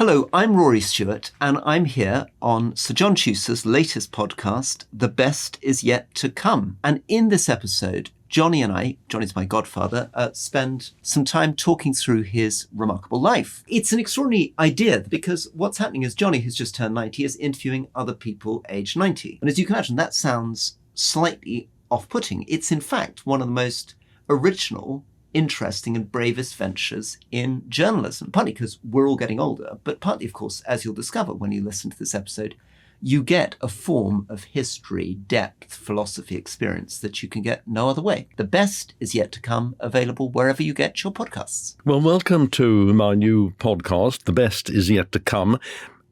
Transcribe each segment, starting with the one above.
Hello, I'm Rory Stewart, and I'm here on Sir John Tusa's latest podcast, The Best Is Yet to Come. And in this episode, Johnny and I, Johnny's my godfather, spend some time talking through his remarkable life. It's an extraordinary idea because what's happening is Johnny, who's just turned 90, is interviewing other people aged 90. And as you can imagine, that sounds slightly off-putting. It's in fact one of the most original, interesting and bravest ventures in journalism, partly because we're all getting older, but partly, of course, as you'll discover when you listen to this episode, you get a form of history, depth, philosophy, experience that you can get no other way. The best is yet to come, available wherever you get your podcasts. Well, welcome to my new podcast, The Best Is Yet to Come.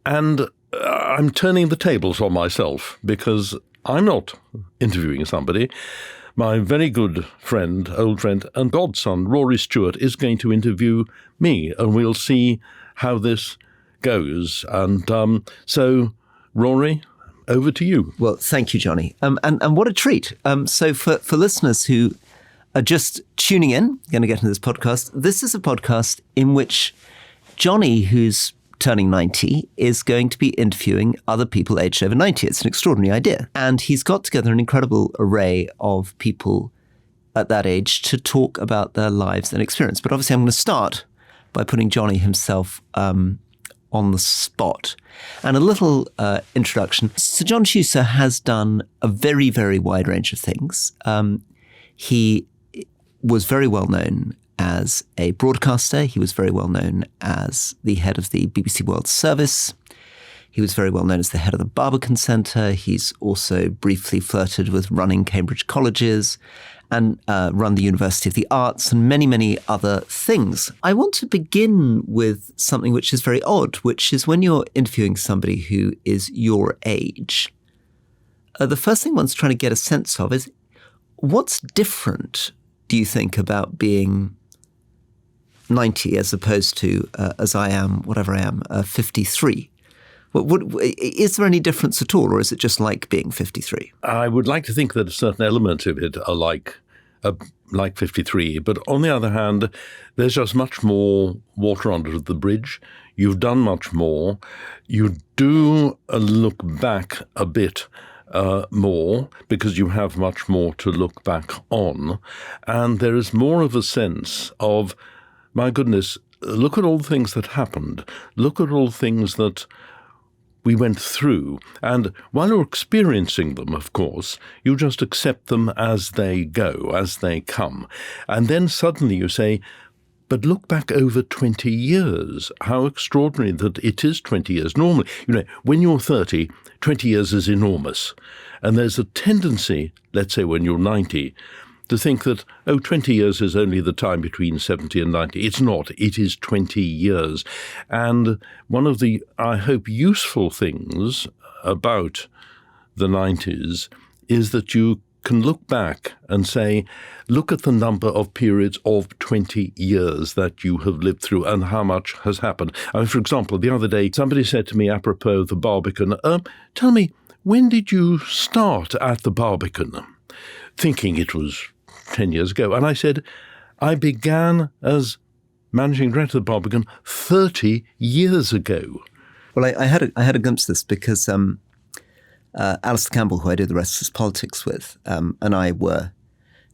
And I'm turning the tables on myself because I'm not interviewing somebody. My very good friend, old friend and godson, Rory Stewart, is going to interview me, and we'll see how this goes. And so, Rory, over to you. Well, thank you, Johnny. And what a treat. So for listeners who are just tuning in, going to get into this podcast, this is a podcast in which Johnny, who's turning 90, is going to be interviewing other people aged over 90. It's an extraordinary idea. And he's got together an incredible array of people at that age to talk about their lives and experience. But obviously I'm going to start by putting Johnny himself on the spot. And a little introduction. Sir John Tusa has done a very, very wide range of things. He was very well known as a broadcaster. He was very well known as the head of the BBC World Service. He was very well known as the head of the Barbican Centre. He's also briefly flirted with running Cambridge colleges and run the University of the Arts and many, many other things. I want to begin with something which is very odd, which is when you're interviewing somebody who is your age, the first thing one's trying to get a sense of is what's different, do you think, about being 90 as opposed to, as I am, whatever I am, 53? Is there any difference at all, or is it just like being 53? I would like to think that a certain element of it are like 53, but on the other hand, there's just much more water under the bridge. You've done much more. You do look back a bit more because you have much more to look back on, and there is more of a sense of, my goodness, look at all the things that happened. Look at all the things that we went through. And while you're experiencing them, of course, you just accept them as they go, as they come. And then suddenly you say, but look back over 20 years. How extraordinary that it is 20 years. Normally, when you're 30, 20 years is enormous. And there's a tendency, let's say when you're 90, to think that, 20 years is only the time between 70 and 90. It's not. It is 20 years. And one of the, I hope, useful things about the 90s is that you can look back and say, look at the number of periods of 20 years that you have lived through and how much has happened. I mean, for example, the other day, somebody said to me apropos of the Barbican, tell me, when did you start at the Barbican? Thinking it was 10 years ago. And I said, I began as managing director of the Barbican 30 years ago. Well, I had a glimpse of this because Alistair Campbell, who I do the rest of his politics with, and I were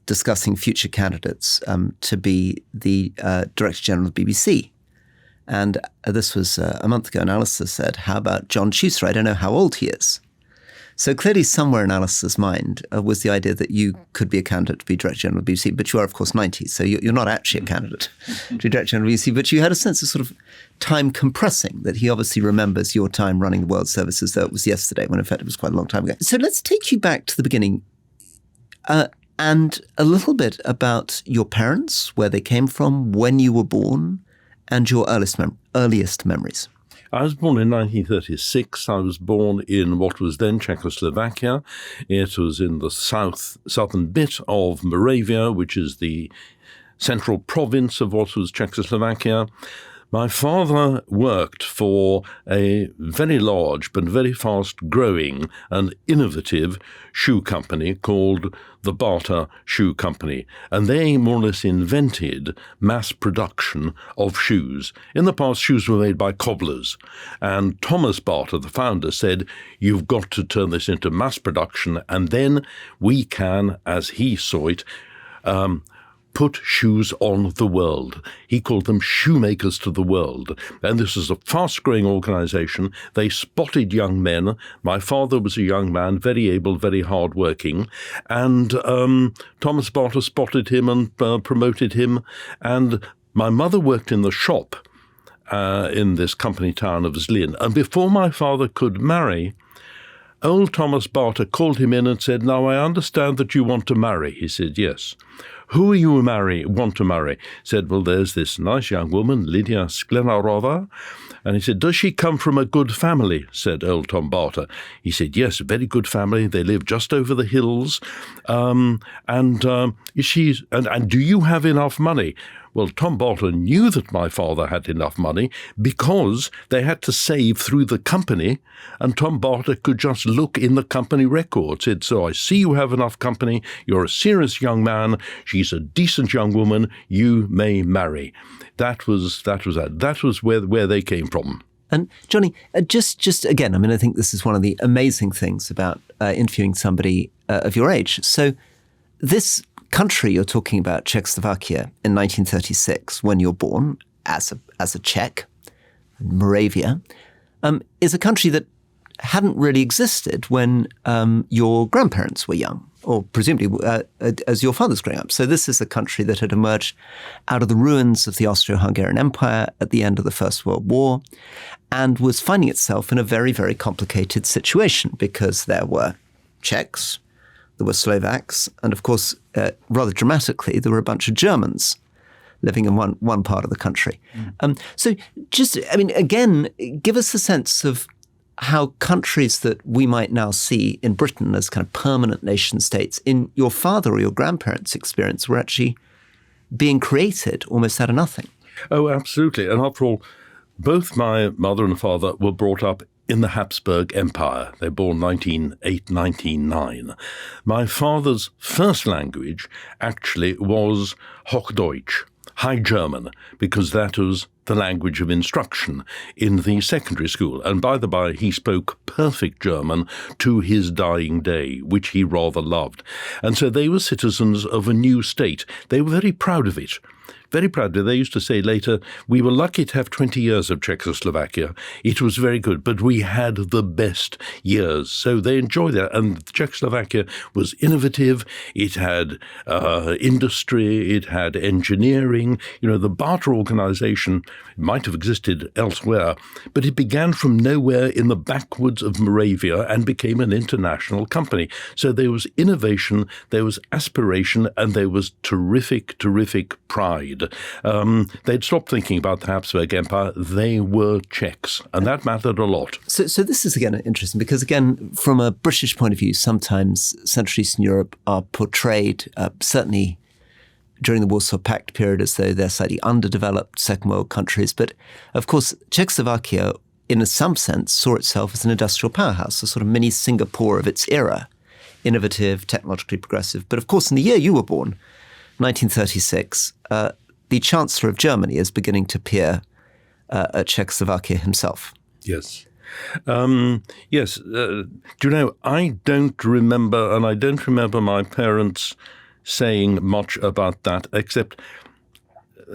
discussing future candidates to be the Director General of the BBC. And this was a month ago, and Alistair said, how about John Tusa? I don't know how old he is. So clearly somewhere in Alistair's mind was the idea that you could be a candidate to be Director General of the BBC, but you are, of course, 90, so you're not actually a candidate to be Director General of the BBC, but you had a sense of sort of time compressing, that he obviously remembers your time running the World Service as though it was yesterday, when in fact it was quite a long time ago. So let's take you back to the beginning and a little bit about your parents, where they came from, when you were born, and your earliest memories. I was born in 1936. I was born in what was then Czechoslovakia. It was in the southern bit of Moravia, which is the central province of what was Czechoslovakia. My father worked for a very large but very fast-growing and innovative shoe company called the Bata Shoe Company, and they more or less invented mass production of shoes. In the past, shoes were made by cobblers, and Thomas Bata, the founder, said, "You've got to turn this into mass production, and then we can, as he saw it, put shoes on the world." He called them shoemakers to the world. And this is a fast-growing organization. They spotted young men. My father was a young man, very able, very hard-working. And Thomas Bata spotted him and promoted him. And my mother worked in the shop in this company town of Zlin. And before my father could marry, old Thomas Bata called him in and said, "Now, I understand that you want to marry." He said, "Yes." "Who you want to marry?" Said, "Well, there's this nice young woman, Lydia Sklenarova." And he said, "Does she come from a good family?" said old Tom Bata. He said, "Yes, a very good family. They live just over the hills. And do you have enough money?" Well, Tom Bata knew that my father had enough money because they had to save through the company, and Tom Bata could just look in the company records. Said, "So I see you have enough company. You're a serious young man. She's a decent young woman. You may marry." That was where they came from. And Johnny, just again, I mean, I think this is one of the amazing things about interviewing somebody of your age. So this country you're talking about, Czechoslovakia, in 1936, when you're born as a Czech, Moravia, is a country that hadn't really existed when your grandparents were young, or presumably as your father's growing up. So this is a country that had emerged out of the ruins of the Austro-Hungarian Empire at the end of the First World War and was finding itself in a very, very complicated situation because there were Czechs, there were Slovaks, and of course, rather dramatically, there were a bunch of Germans living in one part of the country. So just, I mean, again, give us a sense of how countries that we might now see in Britain as kind of permanent nation states, in your father or your grandparents' experience, were actually being created almost out of nothing. Oh, absolutely. And after all, both my mother and father were brought up in the Habsburg Empire. They were born 1908, 1909. My father's first language actually was Hochdeutsch, High German, because that was the language of instruction in the secondary school. And by the by, he spoke perfect German to his dying day, which he rather loved. And so they were citizens of a new state. They were very proud of it. Very proudly. They used to say later, "We were lucky to have 20 years of Czechoslovakia. It was very good, but we had the best years." So they enjoyed that. And Czechoslovakia was innovative. It had industry. It had engineering. You know, the Bata organization might have existed elsewhere, but it began from nowhere in the backwoods of Moravia and became an international company. So there was innovation, there was aspiration, and there was terrific, terrific pride. They'd stopped thinking about the Habsburg Empire. They were Czechs, and that mattered a lot. So this is, again, interesting because, again, from a British point of view, sometimes Central Eastern Europe are portrayed, certainly during the Warsaw Pact period, as though they're slightly underdeveloped Second World countries. But, of course, Czechoslovakia, in some sense, saw itself as an industrial powerhouse, a sort of mini Singapore of its era, innovative, technologically progressive. But, of course, in the year you were born, 1936, the Chancellor of Germany is beginning to peer at Czechoslovakia himself. Yes. Yes. Do you know, I don't remember my parents saying much about that, except,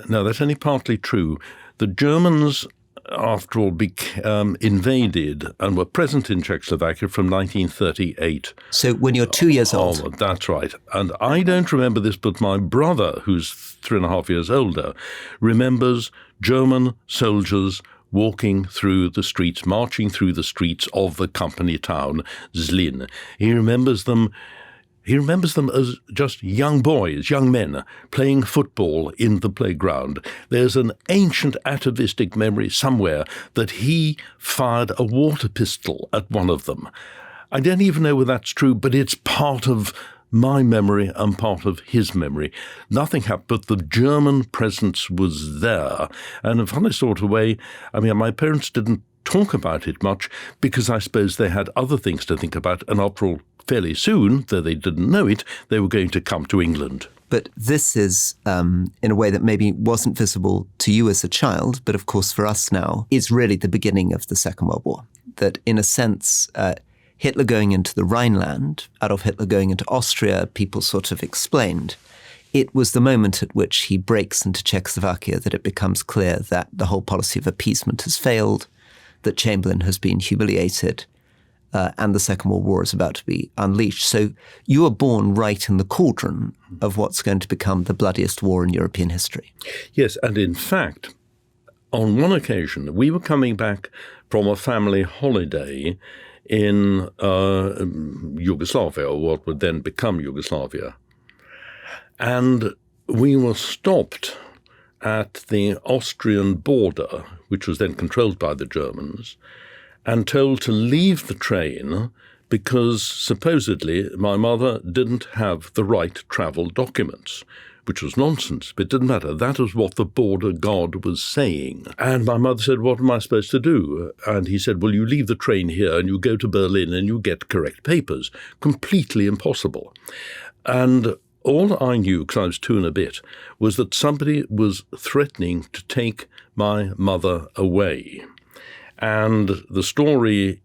no, that's only partly true. The Germans, after all, invaded and were present in Czechoslovakia from 1938. So when you're 2 years old. Oh, that's right. And I don't remember this, but my brother, who's 3.5 years older, remembers German soldiers walking through the streets, marching through the streets of the company town, Zlin. He remembers them as just young boys, young men, playing football in the playground. There's an ancient atavistic memory somewhere that he fired a water pistol at one of them. I don't even know whether that's true, but it's part of my memory and part of his memory. Nothing happened, but the German presence was there. And in a funny sort of way, I mean, my parents didn't talk about it much because I suppose they had other things to think about. And after all, fairly soon, though they didn't know it, they were going to come to England. But this is, in a way that maybe wasn't visible to you as a child, but of course for us now, is really the beginning of the Second World War. That in a sense, Hitler going into the Rhineland, Adolf Hitler going into Austria, people sort of explained. It was the moment at which he breaks into Czechoslovakia that it becomes clear that the whole policy of appeasement has failed, that Chamberlain has been humiliated, and the Second World War is about to be unleashed. So you were born right in the cauldron of what's going to become the bloodiest war in European history. Yes, and in fact, on one occasion, we were coming back from a family holiday in Yugoslavia, or what would then become Yugoslavia. And we were stopped at the Austrian border, which was then controlled by the Germans, and told to leave the train because supposedly my mother didn't have the right travel documents, which was nonsense, but it didn't matter. That was what the border guard was saying. And my mother said, what am I supposed to do? And he said, well, you leave the train here and you go to Berlin and you get correct papers. Completely impossible. And all I knew, because I was 2 and a bit, was that somebody was threatening to take my mother away. And the story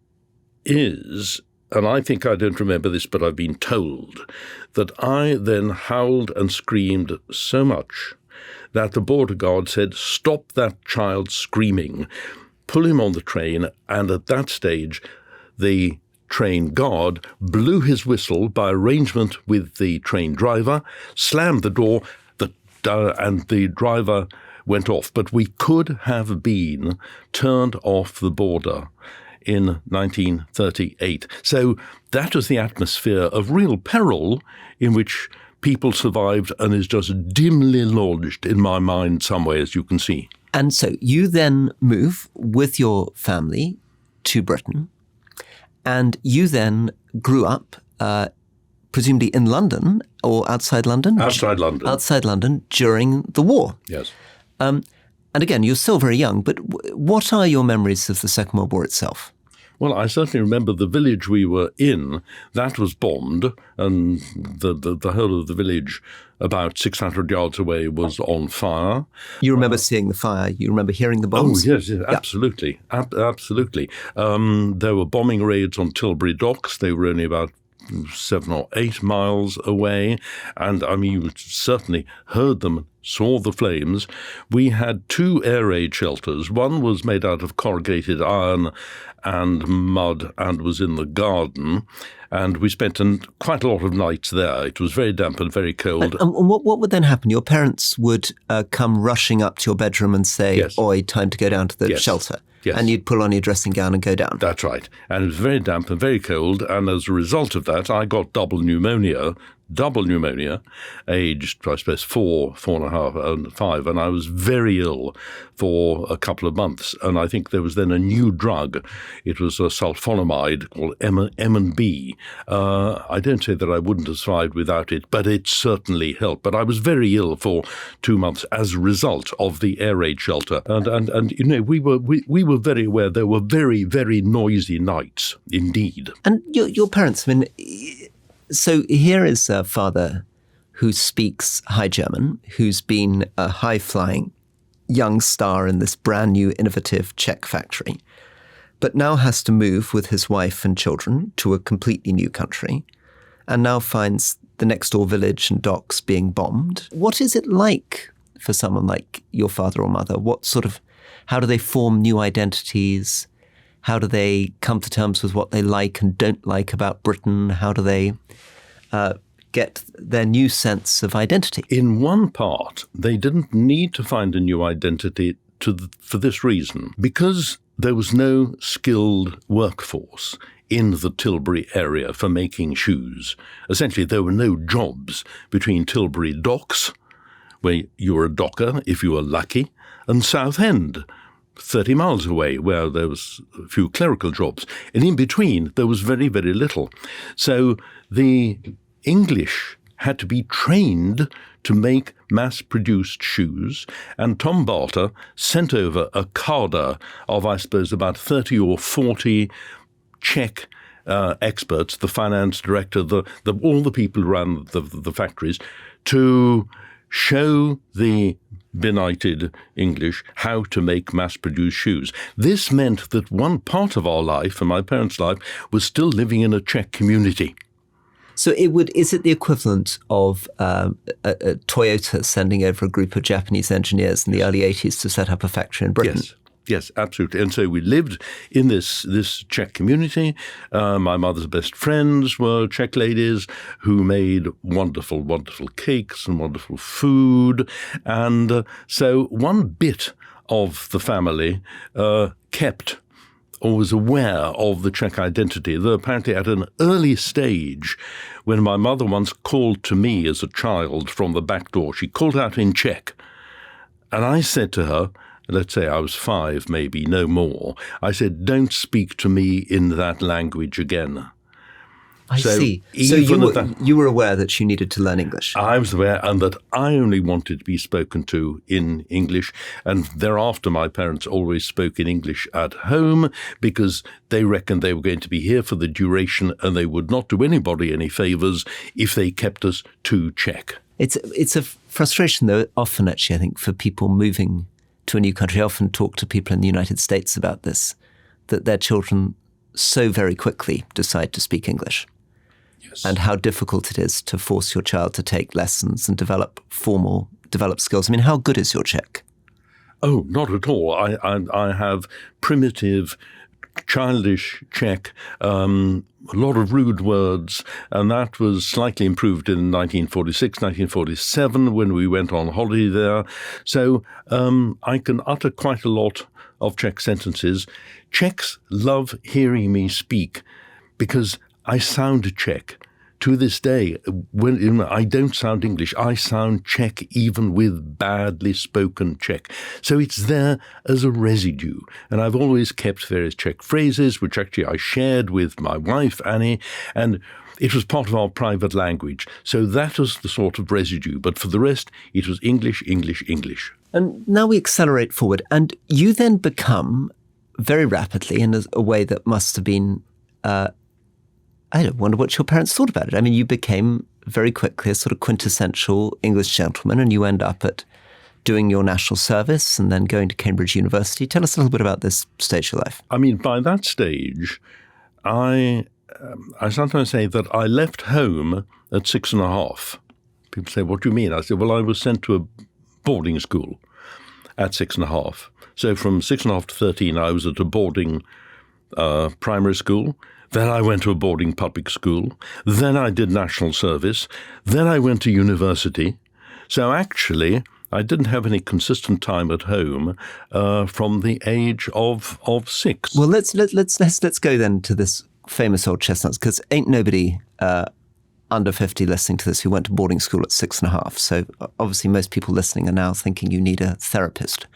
is, and I think I don't remember this, but I've been told, that I then howled and screamed so much that the border guard said, stop that child screaming, pull him on the train, and at that stage the train guard blew his whistle by arrangement with the train driver, slammed the door, and the driver went off. But we could have been turned off the border in 1938. So that was the atmosphere of real peril in which people survived and is just dimly lodged in my mind somewhere, as you can see. And so you then move with your family to Britain, and you then grew up presumably in London or outside London? Outside London. Outside London during the war. Yes. And again, you're still very young, but what are your memories of the Second World War itself? Well, I certainly remember the village we were in. That was bombed, and the whole of the village about 600 yards away was on fire. You remember seeing the fire? You remember hearing the bombs? Oh, yes, absolutely. Absolutely. There were bombing raids on Tilbury docks. They were only about 7 or 8 miles away. And, I mean, you certainly heard them, saw the flames. We had 2 air raid shelters. One was made out of corrugated iron and mud and was in the garden. And we spent quite a lot of nights there. It was very damp and very cold. And what would then happen? Your parents would come rushing up to your bedroom and say, yes. Oi, time to go down to the shelter. Yes. And you'd pull on your dressing gown and go down. That's right. And it was very damp and very cold. And as a result of that, I got double pneumonia, aged, I suppose, 4 and a half, and 5. And I was very ill for a couple of months. And I think there was then a new drug. It was a sulfonamide called M&B. I don't say that I wouldn't have survived without it, but it certainly helped. But I was very ill for 2 months as a result of the air raid shelter. And you know, we were very aware there were very, very noisy nights indeed. And your parents, I mean, so here is a father who speaks High German, who's been a high-flying young star in this brand new innovative Czech factory, but now has to move with his wife and children to a completely new country, and now finds the next door village and docks being bombed. What is it like for someone like your father or mother? How do they form new identities? How do they come to terms with what they like and don't like about Britain? How do they get their new sense of identity? In one part, they didn't need to find a new identity for this reason. Because there was no skilled workforce in the Tilbury area for making shoes. Essentially, there were no jobs between Tilbury docks, where you were a docker if you were lucky, and Southend, 30 miles away, where there was a few clerical jobs. And in between, there was very, very little. So the English had to be trained to make mass-produced shoes, and Tom Barter sent over a cadre of, I suppose, about 30 or 40 Czech experts, the finance director, all the people who ran the factories, to show the benighted English how to make mass-produced shoes. This meant that one part of our life, and my parents' life, was still living in a Czech community. So is it the equivalent of a Toyota sending over a group of Japanese engineers in the early 80s to set up a factory in Britain? Yes, absolutely. And so we lived in this Czech community. My mother's best friends were Czech ladies who made wonderful, wonderful cakes and wonderful food. And so one bit of the family kept or was aware of the Czech identity, though apparently at an early stage, when my mother once called to me as a child from the back door, she called out in Czech. And I said to her, let's say I was 5, maybe, no more, I said, don't speak to me in that language again. I see. So you were aware that you needed to learn English? I was aware, and that I only wanted to be spoken to in English. And thereafter, my parents always spoke in English at home because they reckoned they were going to be here for the duration and they would not do anybody any favours if they kept us too Czech. It's a frustration, though, often, actually, I think, for people moving to a new country. I often talk to people in the United States about this, that their children so very quickly decide to speak English. And how difficult it is to force your child to take lessons and develop skills. I mean, how good is your Czech? Oh, not at all. I have primitive, childish Czech, a lot of rude words, and that was slightly improved in 1946, 1947 when we went on holiday there. So I can utter quite a lot of Czech sentences. Czechs love hearing me speak because I sound Czech. To this day, when I don't sound English, I sound Czech even with badly spoken Czech. So it's there as a residue. And I've always kept various Czech phrases, which actually I shared with my wife, Annie, and it was part of our private language. So that was the sort of residue. But for the rest, it was English, English, English. And now we accelerate forward. And you then become, very rapidly, in a way that must have been... I don't wonder what your parents thought about it. I mean, you became very quickly a sort of quintessential English gentleman, and you end up at doing your national service and then going to Cambridge University. Tell us a little bit about this stage of life. I mean, by that stage, I sometimes say that I left home at 6.5. People say, what do you mean? I said, well, I was sent to a boarding school at 6.5. So from 6.5 to 13, I was at a boarding primary school. Then I went to a boarding public school. Then I did national service. Then I went to university. So actually, I didn't have any consistent time at home from the age of 6. Well, let's go then to this famous old chestnuts, because ain't nobody under 50 listening to this who went to boarding school at 6.5. So obviously most people listening are now thinking you need a therapist.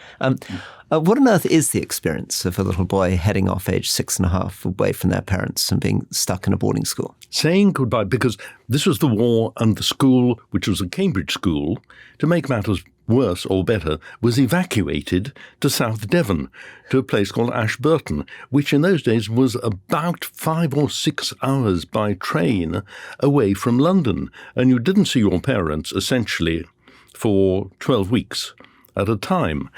What on earth is the experience of a little boy heading off age 6.5 away from their parents and being stuck in a boarding school? Saying goodbye, because this was the war, and the school, which was a Cambridge school, to make matters worse or better, was evacuated to South Devon, to a place called Ashburton, which in those days was about 5 or 6 hours by train away from London. And you didn't see your parents, essentially, for 12 weeks at a time.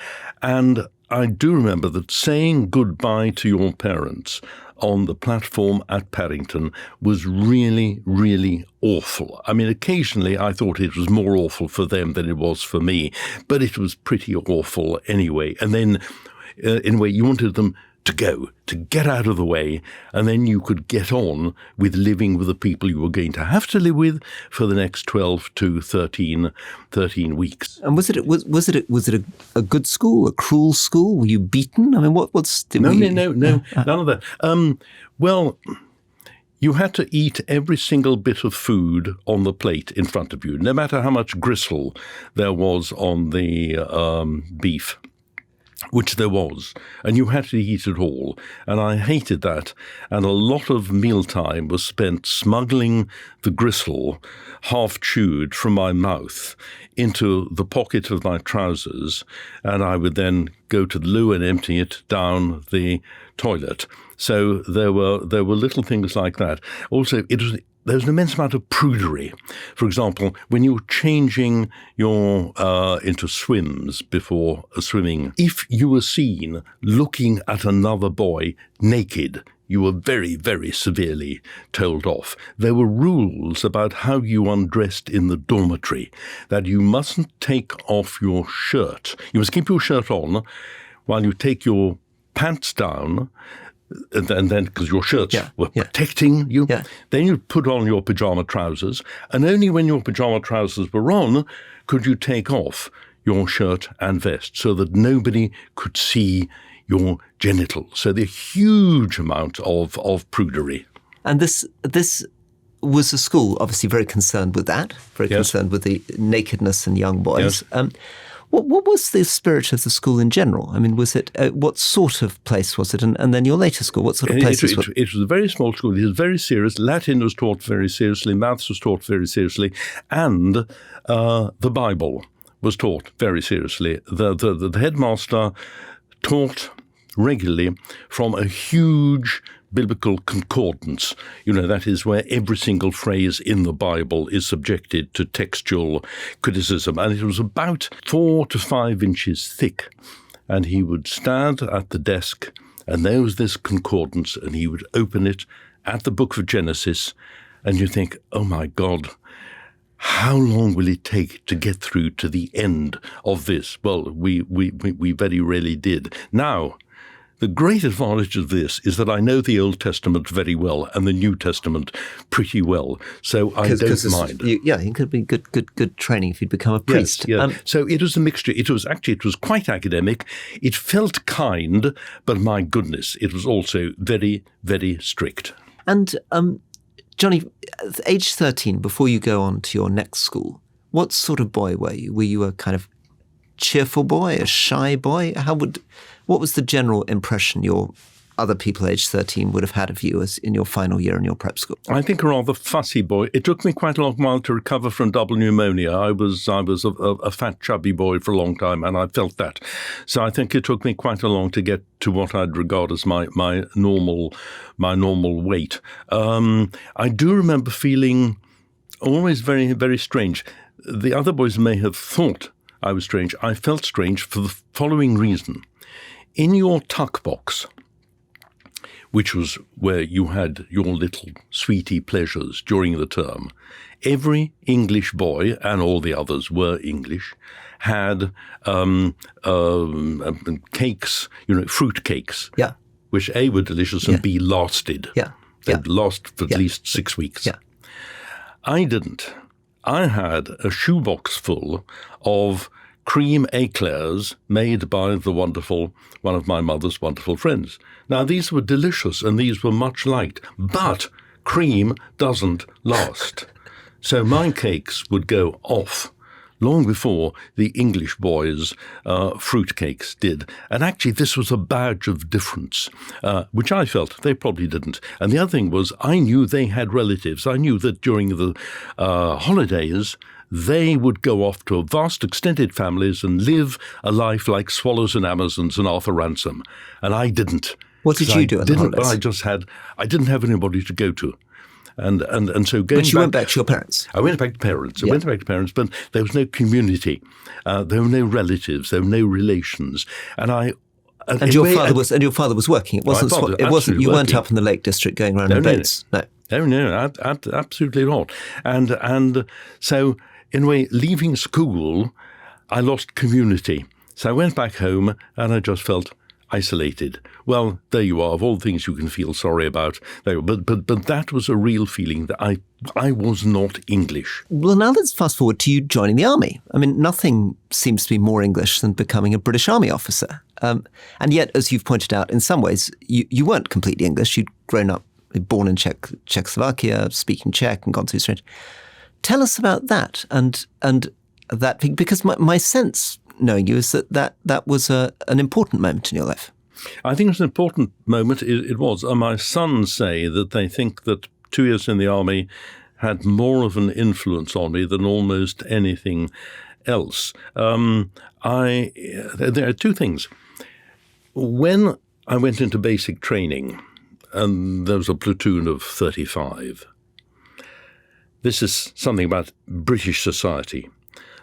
And I do remember that saying goodbye to your parents on the platform at Paddington was really, really awful. I mean, occasionally I thought it was more awful for them than it was for me, but it was pretty awful anyway. And then, in a way, you wanted them to go, to get out of the way, and then you could get on with living with the people you were going to have to live with for the next 12 to 13 weeks. And was it a good school, a cruel school? Were you beaten? I mean, No, none of that. Well, you had to eat every single bit of food on the plate in front of you, no matter how much gristle there was on the beef. which there was, and you had to eat it all. And I hated that. And a lot of mealtime was spent smuggling the gristle, half chewed, from my mouth into the pocket of my trousers, and I would then go to the loo and empty it down the toilet. So there were little things like that. Also, there's an immense amount of prudery. For example, when you're changing your into swims before swimming, if you were seen looking at another boy naked, you were very, very severely told off. There were rules about how you undressed in the dormitory, that you mustn't take off your shirt. You must keep your shirt on while you take your pants down, and then because your shirts were protecting you, then you put on your pyjama trousers, and only when your pyjama trousers were on could you take off your shirt and vest so that nobody could see your genitals. So the huge amount of prudery. And this was a school obviously very concerned with that, very concerned with the nakedness in young boys. Yes. What was the spirit of the school in general? I mean, was it, what sort of place was it? And then your later school, what sort of place was it? It was a very small school. It was very serious. Latin was taught very seriously. Maths was taught very seriously. And the Bible was taught very seriously. The headmaster taught regularly from a huge biblical concordance. That is where every single phrase in the Bible is subjected to textual criticism. And it was about 4 to 5 inches thick. And he would stand at the desk, and there was this concordance, and he would open it at the book of Genesis, and you think, oh my God, how long will it take to get through to the end of this? Well, we very rarely did. Now, the great advantage of this is that I know the Old Testament very well and the New Testament pretty well, so I don't mind. It could be good training if you'd become a priest. Yes. So it was a mixture. It was quite academic. It felt kind, but my goodness, it was also very, very strict. And Johnny, at age 13, before you go on to your next school, what sort of boy were you? Were you a kind of cheerful boy, a shy boy? What was the general impression your other people aged 13 would have had of you as in your final year in your prep school? I think a rather fussy boy. It took me quite a long while to recover from double pneumonia. I was a fat, chubby boy for a long time, and I felt that. So I think it took me quite a long to get to what I'd regard as my normal weight. I do remember feeling always very, very strange. The other boys may have thought I was strange. I felt strange for the following reason. In your tuck box, which was where you had your little sweetie pleasures during the term, every English boy, and all the others were English, had cakes, fruit cakes, which A, were delicious and B, lasted. They'd last for at least 6 weeks. I didn't. I had a shoebox full of cream eclairs made by one of my mother's wonderful friends. Now, these were delicious and these were much liked, but cream doesn't last. So my cakes would go off long before the English boys' fruit cakes did. And actually, this was a badge of difference, which I felt they probably didn't. And the other thing was, I knew they had relatives. I knew that during the holidays, they would go off to vast extended families and live a life like swallows and Amazons and Arthur Ransom. And I didn't. What did you do in the holidays? I didn't have anybody to go to. And so going back... But you went back to your parents? I went back to parents. But there was no community. There were no relatives. There were no relations. And your father was working. It wasn't. You weren't up in the Lake District going around in boats. No. No, absolutely not. And so, in a way, leaving school, I lost community. So I went back home and I just felt isolated. Well, there you are, of all things you can feel sorry about. But that was a real feeling that I was not English. Well, now let's fast forward to you joining the army. I mean, nothing seems to be more English than becoming a British Army officer. And yet, as you've pointed out, in some ways, you weren't completely English. You'd grown up, born in Czechoslovakia, speaking Czech and gone through strange. Tell us about that and that, because my sense knowing you is that was an important moment in your life. I think it's an important moment. It was. My sons say that they think that 2 years in the army had more of an influence on me than almost anything else. There are two things. When I went into basic training, and there was a platoon of 35, this is something about British society.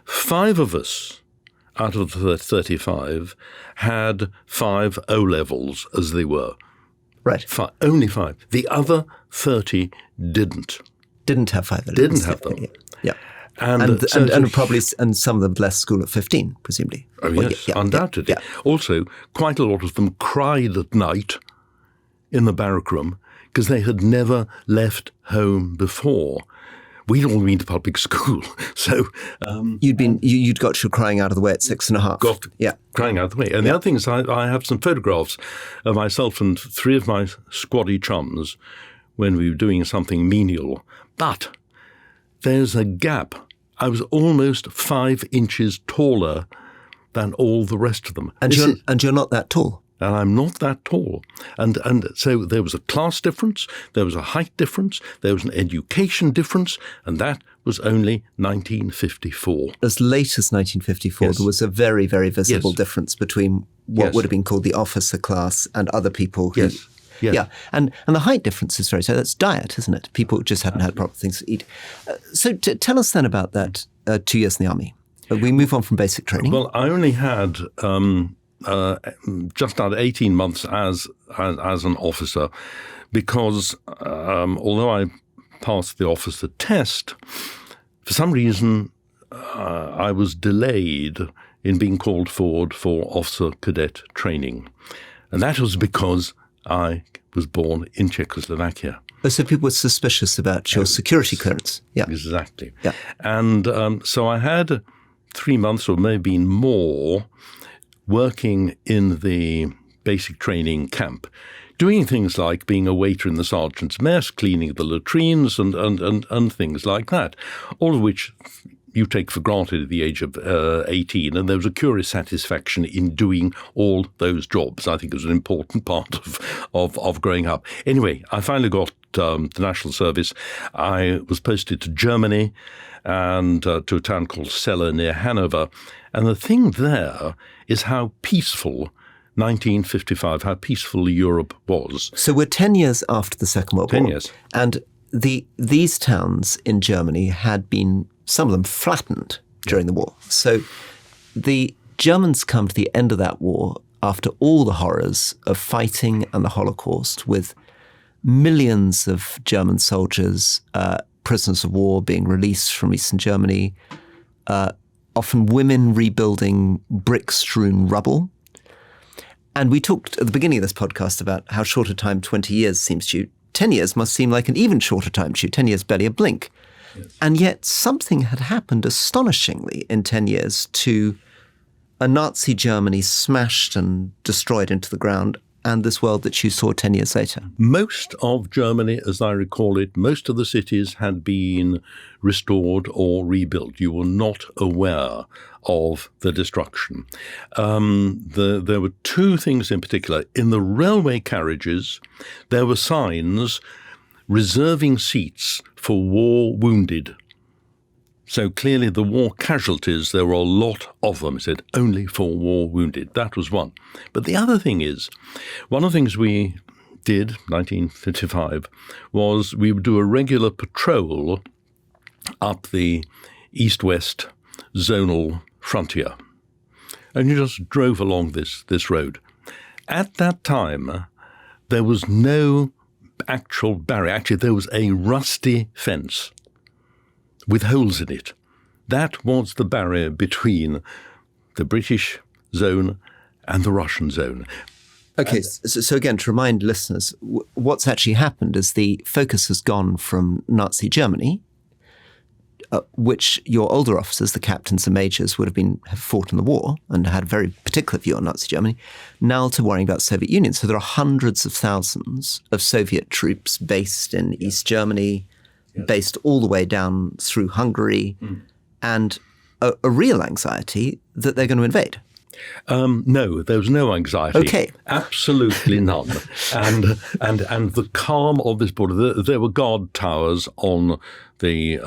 5 of us out of the 35 had 5 O-levels, as they were. Right. Only 5. The other 30 didn't. Didn't have 5 O-levels. Didn't have them. Yeah. And probably some of them left school at 15, presumably. Oh, yes, undoubtedly. Yeah. Also, quite a lot of them cried at night in the barrack room because they had never left home before. We'd all been to public school, so you'd got your crying out of the way at 6.5. Got crying out of the way. And the other thing is, I have some photographs of myself and 3 of my squaddy chums when we were doing something menial. But there's a gap. I was almost 5 inches taller than all the rest of them. And you're not that tall. And I'm not that tall. And so there was a class difference, there was a height difference, there was an education difference, and that was only 1954. As late as 1954, yes. There was a very, very visible difference between what would have been called the officer class and other people who... Yes. Yeah, and the height difference is so that's diet, isn't it? People just hadn't had proper things to eat. So tell us then about that 2 years in the army. We move on from basic training. Well, I only had... just under 18 months as an officer, because although I passed the officer test, for some reason I was delayed in being called forward for officer cadet training, and that was because I was born in Czechoslovakia. Oh, so people were suspicious about your security clearance. Yeah, exactly. Yeah, and so I had 3 months or maybe more working in the basic training camp, doing things like being a waiter in the sergeant's mess, cleaning the latrines and things like that, all of which you take for granted at the age of 18. And there was a curious satisfaction in doing all those jobs. I think it was an important part of growing up. Anyway, I finally got the national service. I was posted to Germany and to a town called Celle near Hanover. And the thing there is how peaceful 1955, how peaceful Europe was. So we're 10 years after the Second World War. 10 years. And these towns in Germany had been, some of them, flattened during the war. So the Germans come to the end of that war after all the horrors of fighting and the Holocaust, with millions of German soldiers, prisoners of war being released from Eastern Germany, often women rebuilding brick-strewn rubble. And we talked at the beginning of this podcast about how short a time 20 years seems to you. 10 years must seem like an even shorter time to you. 10 years, barely a blink. Yes. And yet something had happened astonishingly in 10 years to a Nazi Germany smashed and destroyed into the ground, and this world that you saw 10 years later. Most of Germany, as I recall it, most of the cities had been restored or rebuilt. You were not aware of the destruction. There were 2 things in particular. In the railway carriages, there were signs reserving seats for war wounded. So clearly the war casualties, there were a lot of them. It said only for war wounded. That was one. But the other thing is, one of the things we did, 1955, was we would do a regular patrol up the east-west zonal frontier. And you just drove along this road. At that time, there was no actual barrier. Actually, there was a rusty fence with holes in it. That was the barrier between the British zone and the Russian zone. Okay, so again, to remind listeners, what's actually happened is the focus has gone from Nazi Germany, which your older officers, the captains and majors, would have fought in the war and had a very particular view on Nazi Germany, now to worrying about Soviet Union. So there are hundreds of thousands of Soviet troops based in East Germany, based all the way down through Hungary. And a real anxiety that they're going to invade? No, there was no anxiety. Okay. Absolutely none. and the calm of this border, there were guard towers on the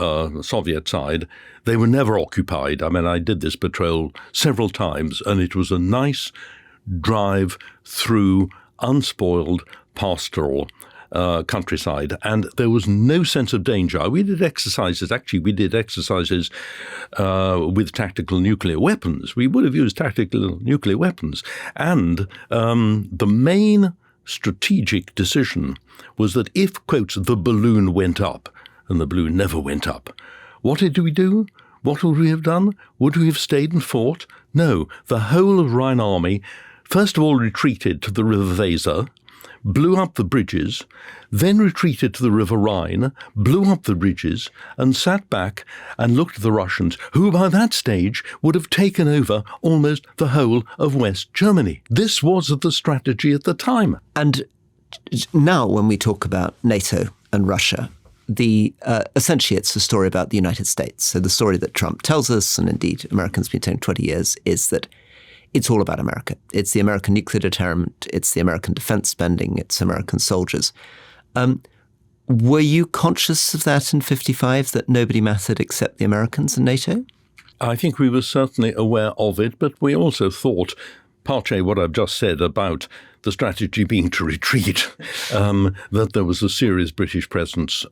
Soviet side. They were never occupied. I mean, I did this patrol several times, and it was a nice drive through unspoiled pastoral countryside, and there was no sense of danger. We did exercises. Actually, we did exercises with tactical nuclear weapons. We would have used tactical nuclear weapons. And the main strategic decision was that if, quotes, the balloon went up, and the balloon never went up, what did we do? What would we have done? Would we have stayed and fought? No. The whole of Rhine Army, first of all, retreated to the River Weser, blew up the bridges, then retreated to the River Rhine, blew up the bridges, and sat back and looked at the Russians, who by that stage would have taken over almost the whole of West Germany. This was the strategy at the time. And now when we talk about NATO and Russia, essentially it's a story about the United States. So the story that Trump tells us, and indeed Americans have been telling 20 years, is that it's all about America. It's the American nuclear deterrent. It's the American defense spending. It's American soldiers. Were you conscious of that in 1955, that nobody mattered except the Americans and NATO? I think we were certainly aware of it, but we also thought, partly what I've just said about the strategy being to retreat, that there was a serious British presence,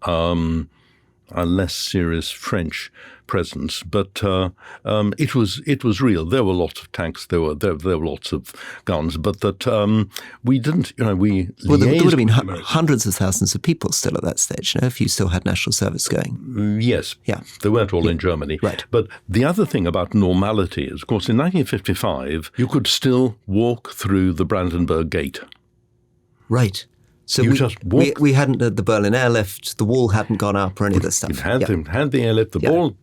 a less serious French presence, but it was real. There were lots of tanks, there were lots of guns, but that we didn't. There would have been hundreds of thousands of people still at that stage. If you still had national service going. Yes, yeah, they weren't all in Germany. Right. But the other thing about normality is, of course, in 1955 you could still walk through the Brandenburg Gate. Right. So we hadn't had the Berlin Airlift, the wall hadn't gone up or any of this stuff. It had the airlift, the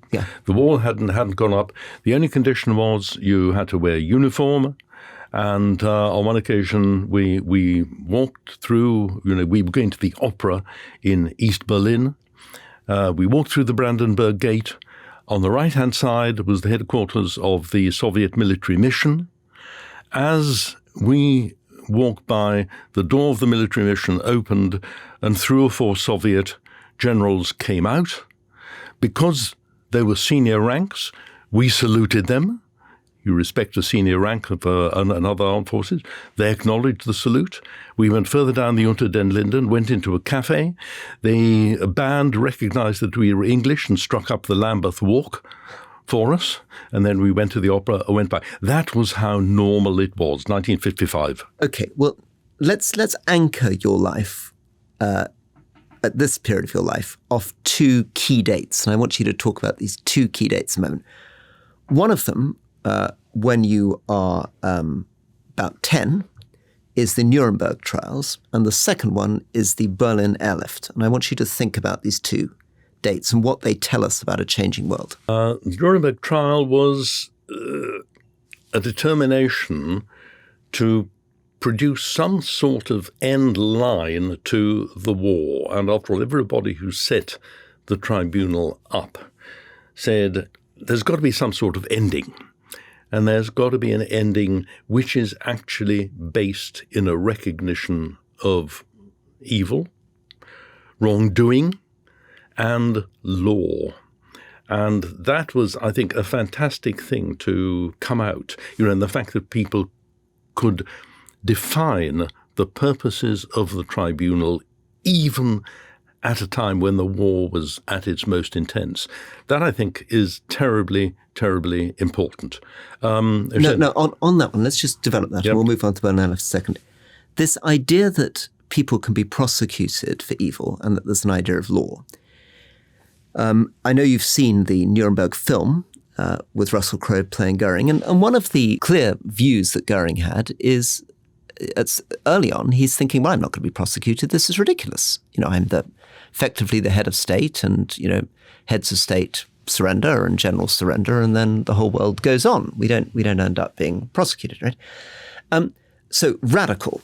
wall hadn't gone up. The only condition was you had to wear uniform. And on one occasion we walked through, we were going to the opera in East Berlin. We walked through the Brandenburg Gate. On the right-hand side was the headquarters of the Soviet military mission. As we walked by, the door of the military mission opened and 3 or 4 Soviet generals came out. Because they were senior ranks, we saluted them. You respect the senior rank of another armed forces. They acknowledged the salute. We went further down the Unter den Linden, went into a cafe. The band recognized that we were English and struck up the Lambeth Walk for us, and then we went to the opera and went back. That was how normal it was, 1955. Okay, well, let's anchor your life at this period of your life off 2 key dates, and I want you to talk about these 2 key dates a moment. One of them, when you are about 10, is the Nuremberg trials, and the second one is the Berlin Airlift, and I want you to think about these 2 dates and what they tell us about a changing world. The Nuremberg trial was a determination to produce some sort of end line to the war. And after all, everybody who set the tribunal up said there's got to be some sort of ending. And there's got to be an ending which is actually based in a recognition of evil, wrongdoing, and law. And that was, I think, a fantastic thing to come out, and the fact that people could define the purposes of the tribunal even at a time when the war was at its most intense. That, I think, is terribly, terribly important. On that one, let's just develop that, and we'll move on to Berlin Airlift in a second. This idea that people can be prosecuted for evil and that there's an idea of law. I know you've seen the Nuremberg film with Russell Crowe playing Goering, and one of the clear views that Goering had is, early on, he's thinking, well, I'm not going to be prosecuted. This is ridiculous. I'm effectively the head of state, and heads of state surrender and generals surrender, and then the whole world goes on. We don't end up being prosecuted, right? So radical.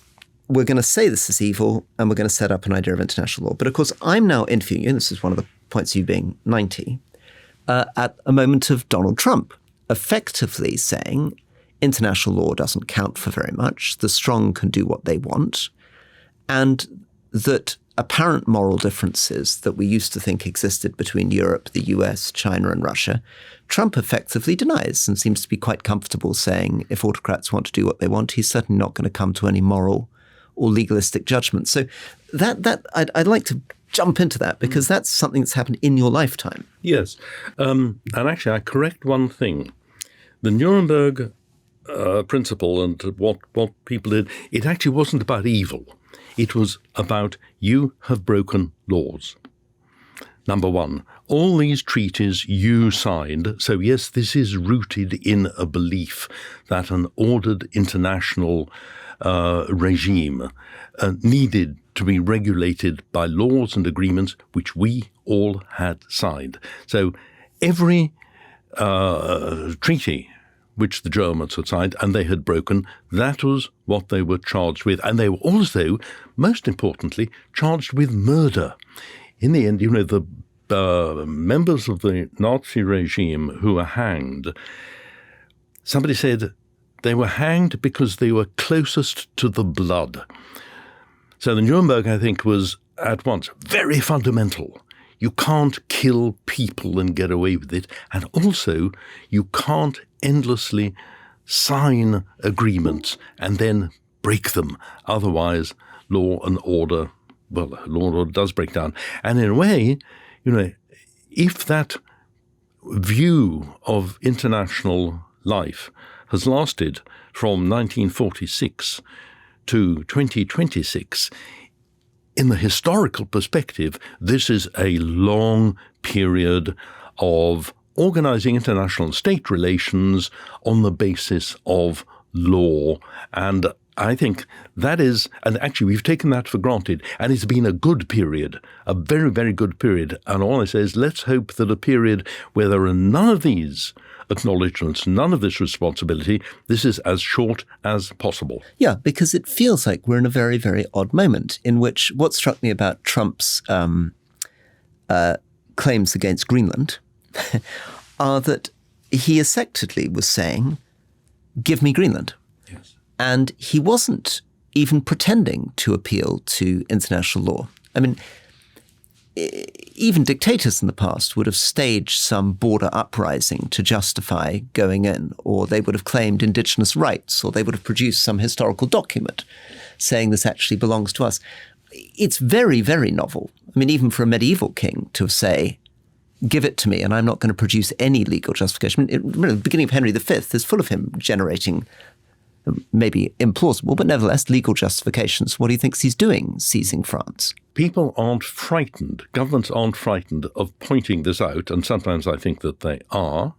We're going to say this is evil, and we're going to set up an idea of international law. But of course, I'm now interviewing you, and this is one of the points of you being 90, at a moment of Donald Trump. effectively saying international law doesn't count for very much, the strong can do what they want, and that apparent moral differences that we used to think existed between Europe, the US, China and Russia, Trump effectively denies and seems to be quite comfortable saying if autocrats want to do what they want, he's certainly not going to come to any moral or legalistic judgment. So that I'd like to jump into that because that's something that's happened in your lifetime. Yes. And actually, I correct one thing. The Nuremberg principle and what people did, it actually wasn't about evil. It was about you have broken laws. Number one, all these treaties you signed. So yes, this is rooted in a belief that an ordered international regime needed to be regulated by laws and agreements which we all had signed. So every treaty which the Germans had signed and they had broken, that was what they were charged with. And they were also, most importantly, charged with murder. In the end, the members of the Nazi regime who were hanged, somebody said they were hanged because they were closest to the blood. So the Nuremberg, I think, was at once very fundamental. You can't kill people and get away with it. And also, you can't endlessly sign agreements and then break them. Otherwise, law and order does break down. And in a way, if that view of international life has lasted from 1946 to 2026, in the historical perspective, this is a long period of organizing international and state relations on the basis of law. And I think that is, and actually we've taken that for granted, and it's been a good period, a very, very good period. And all I say is let's hope that a period where there are none of these acknowledgements, none of this responsibility, this is as short as possible. Yeah, because it feels like we're in a very, very odd moment in which what struck me about Trump's claims against Greenland are that he effectively was saying, give me Greenland. Yes. And he wasn't even pretending to appeal to international law. I mean, even dictators in the past would have staged some border uprising to justify going in, or they would have claimed indigenous rights, or they would have produced some historical document saying this actually belongs to us. It's very, very novel. I mean, even for a medieval king to say, give it to me, and I'm not going to produce any legal justification. I mean, the beginning of Henry V is full of him generating maybe implausible, but nevertheless legal justifications. What he thinks he's doing, seizing France. People aren't frightened, governments aren't frightened of pointing this out, and sometimes I think that they are,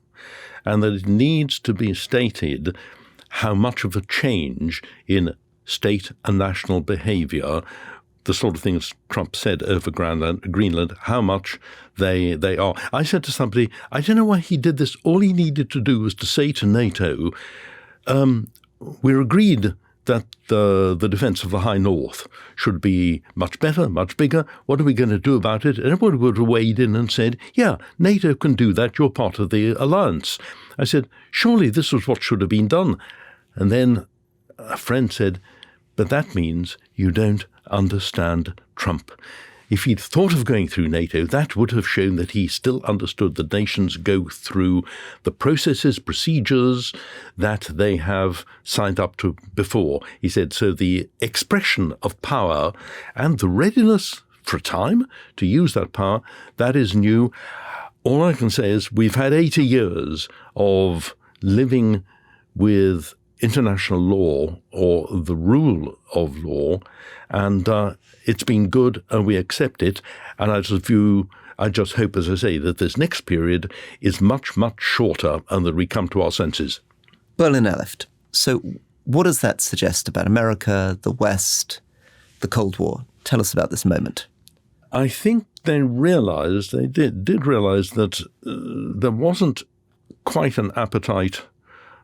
and that it needs to be stated how much of a change in state and national behavior, the sort of things Trump said over Greenland, how much they are. I said to somebody, I don't know why he did this. All he needed to do was to say to NATO, we're agreed that the defense of the High North should be much better, much bigger. What are we going to do about it? And everyone would have weighed in and said, yeah, NATO can do that. You're part of the alliance. I said, surely this was what should have been done. And then a friend said, but that means you don't understand Trump. If he'd thought of going through NATO, that would have shown that he still understood that nations go through the processes, procedures that they have signed up to before. He said, so the expression of power and the readiness for a time to use that power, that is new. All I can say is we've had 80 years of living with international law or the rule of law, and it's been good and we accept it. And I just hope, as I say, that this next period is much, much shorter and that we come to our senses. Berlin Airlift. So what does that suggest about America, the West, the Cold War? Tell us about this moment. I think they did realize that there wasn't quite an appetite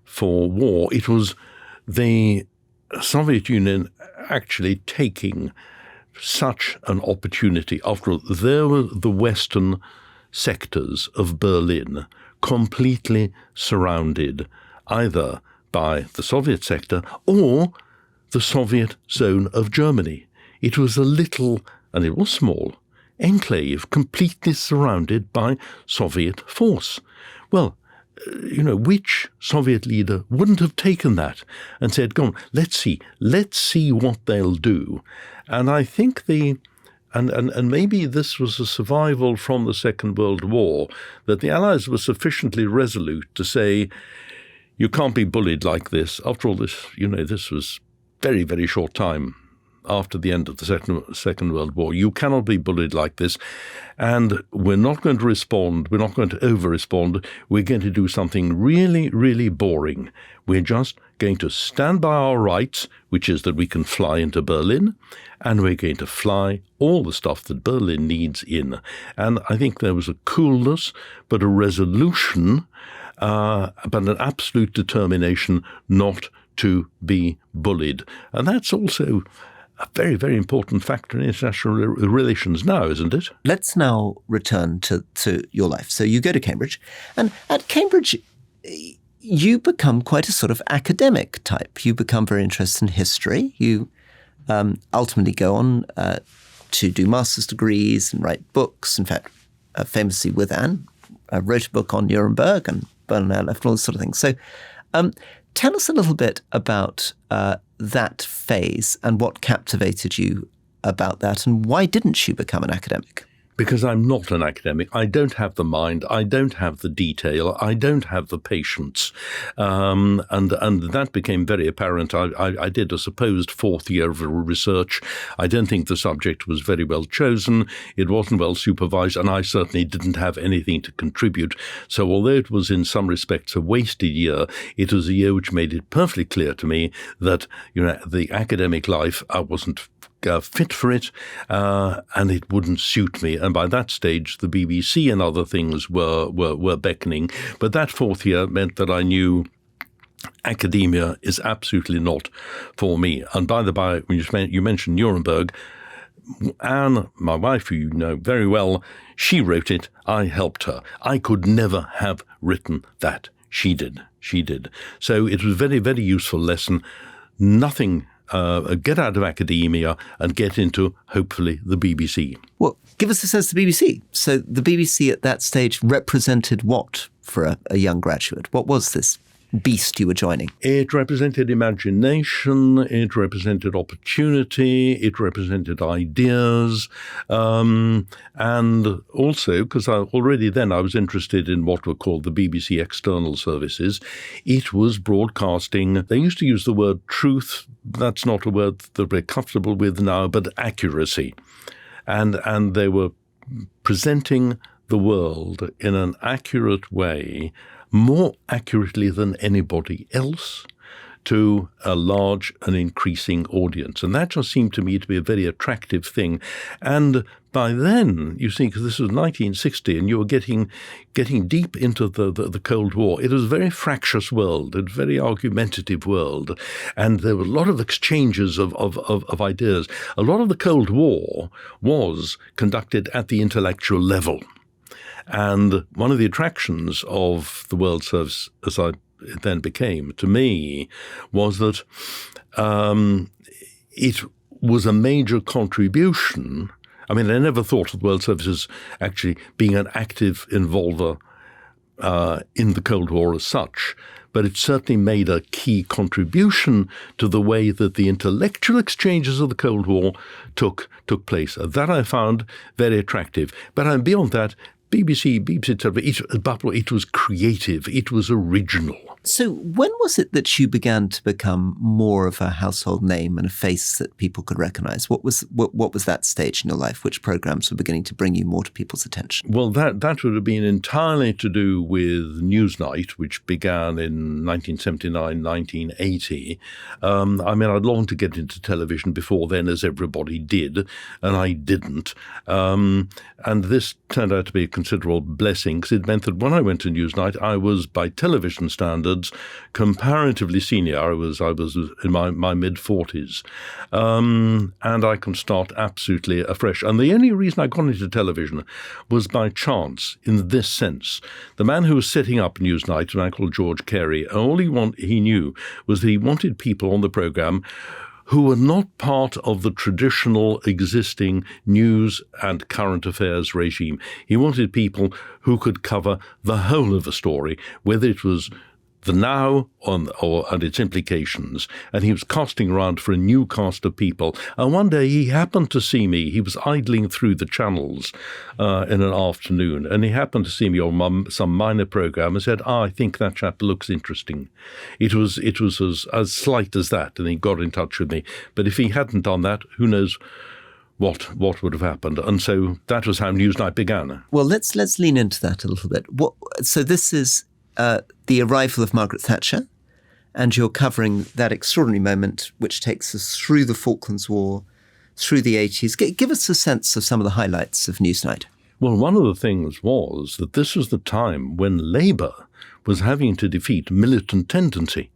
for war. It was the Soviet Union actually taking such an opportunity. After all, there were the western sectors of Berlin completely surrounded either by the Soviet sector or the Soviet zone of Germany. It was a little, and it was small, enclave completely surrounded by Soviet force. Well, which Soviet leader wouldn't have taken that and said, "Go on, let's see what they'll do." And I think and maybe this was a survival from the Second World War, that the Allies were sufficiently resolute to say, you can't be bullied like this. After all, this was very, very short time after the end of the Second World War. You cannot be bullied like this. And we're not going to respond. We're not going to over-respond. We're going to do something really, really boring. We're just going to stand by our rights, which is that we can fly into Berlin, and we're going to fly all the stuff that Berlin needs in. And I think there was a coolness, but a resolution, but an absolute determination not to be bullied. And that's also a very, very important factor in international relations now, isn't it? Let's now return to your life. So you go to Cambridge, and at Cambridge, you become quite a sort of academic type. You become very interested in history. You ultimately go on to do master's degrees and write books. In fact, famously with Anne, wrote a book on Nuremberg and Berlin Airlift and all this sort of thing. So tell us a little bit about that phase and what captivated you about that, and why didn't you become an academic? Because I'm not an academic. I don't have the mind. I don't have the detail. I don't have the patience. And that became very apparent. I did a supposed fourth year of research. I don't think the subject was very well chosen. It wasn't well supervised, and I certainly didn't have anything to contribute. So although it was in some respects a wasted year, it was a year which made it perfectly clear to me that, the academic life, I wasn't fit for it, and it wouldn't suit me. And by that stage, the BBC and other things were beckoning. But that fourth year meant that I knew academia is absolutely not for me. And by the by, when you mentioned Nuremberg, Anne, my wife, who you know very well, she wrote it. I helped her. I could never have written that. She did. So it was a very, very useful lesson. Nothing. Get out of academia and get into, hopefully, the BBC. Well, give us a sense of the BBC. So the BBC at that stage represented what for a young graduate? What was this beast you were joining? It represented imagination, it represented opportunity, it represented ideas, and also, because already then I was interested in what were called the BBC external services, it was broadcasting. They used to use the word truth. That's not a word that we're comfortable with now, but accuracy. And they were presenting the world in an accurate way, more accurately than anybody else, to a large and increasing audience. And that just seemed to me to be a very attractive thing. And by then, you see, because this was 1960 and you were getting deep into the Cold War, it was a very fractious world, a very argumentative world. And there were a lot of exchanges of ideas. A lot of the Cold War was conducted at the intellectual level. And one of the attractions of the World Service, as it then became, to me, was that it was a major contribution. I mean, I never thought of the World Service as actually being an active involver in the Cold War as such, but it certainly made a key contribution to the way that the intellectual exchanges of the Cold War took place. That I found very attractive. But beyond that, BBC, it was creative, it was original. So when was it that you began to become more of a household name and a face that people could recognize? What was that stage in your life? Which programs were beginning to bring you more to people's attention? Well, that would have been entirely to do with Newsnight, which began in 1979, 1980. I mean, I'd longed to get into television before then, as everybody did, and I didn't. And this turned out to be a considerable blessing, because it meant that when I went to Newsnight, I was, by television standards, standards, comparatively senior. I was in my mid-40s. And I can start absolutely afresh. And the only reason I got into television was by chance, in this sense. The man who was setting up Newsnight, a man called George Carey, all he knew was that he wanted people on the programme who were not part of the traditional existing news and current affairs regime. He wanted people who could cover the whole of a story, whether it was the now and its implications. And he was casting around for a new cast of people. And one day he happened to see me. He was idling through the channels in an afternoon, and he happened to see me on some minor program and said, I think that chap looks interesting. It was as slight as that, and he got in touch with me. But if he hadn't done that, who knows what would have happened. And so that was how Newsnight began. Well, let's lean into that a little bit. So this is the arrival of Margaret Thatcher, and you're covering that extraordinary moment which takes us through the Falklands War, through the 80s. Give us a sense of some of the highlights of Newsnight. Well, one of the things was that this was the time when Labour was having to defeat militant tendency.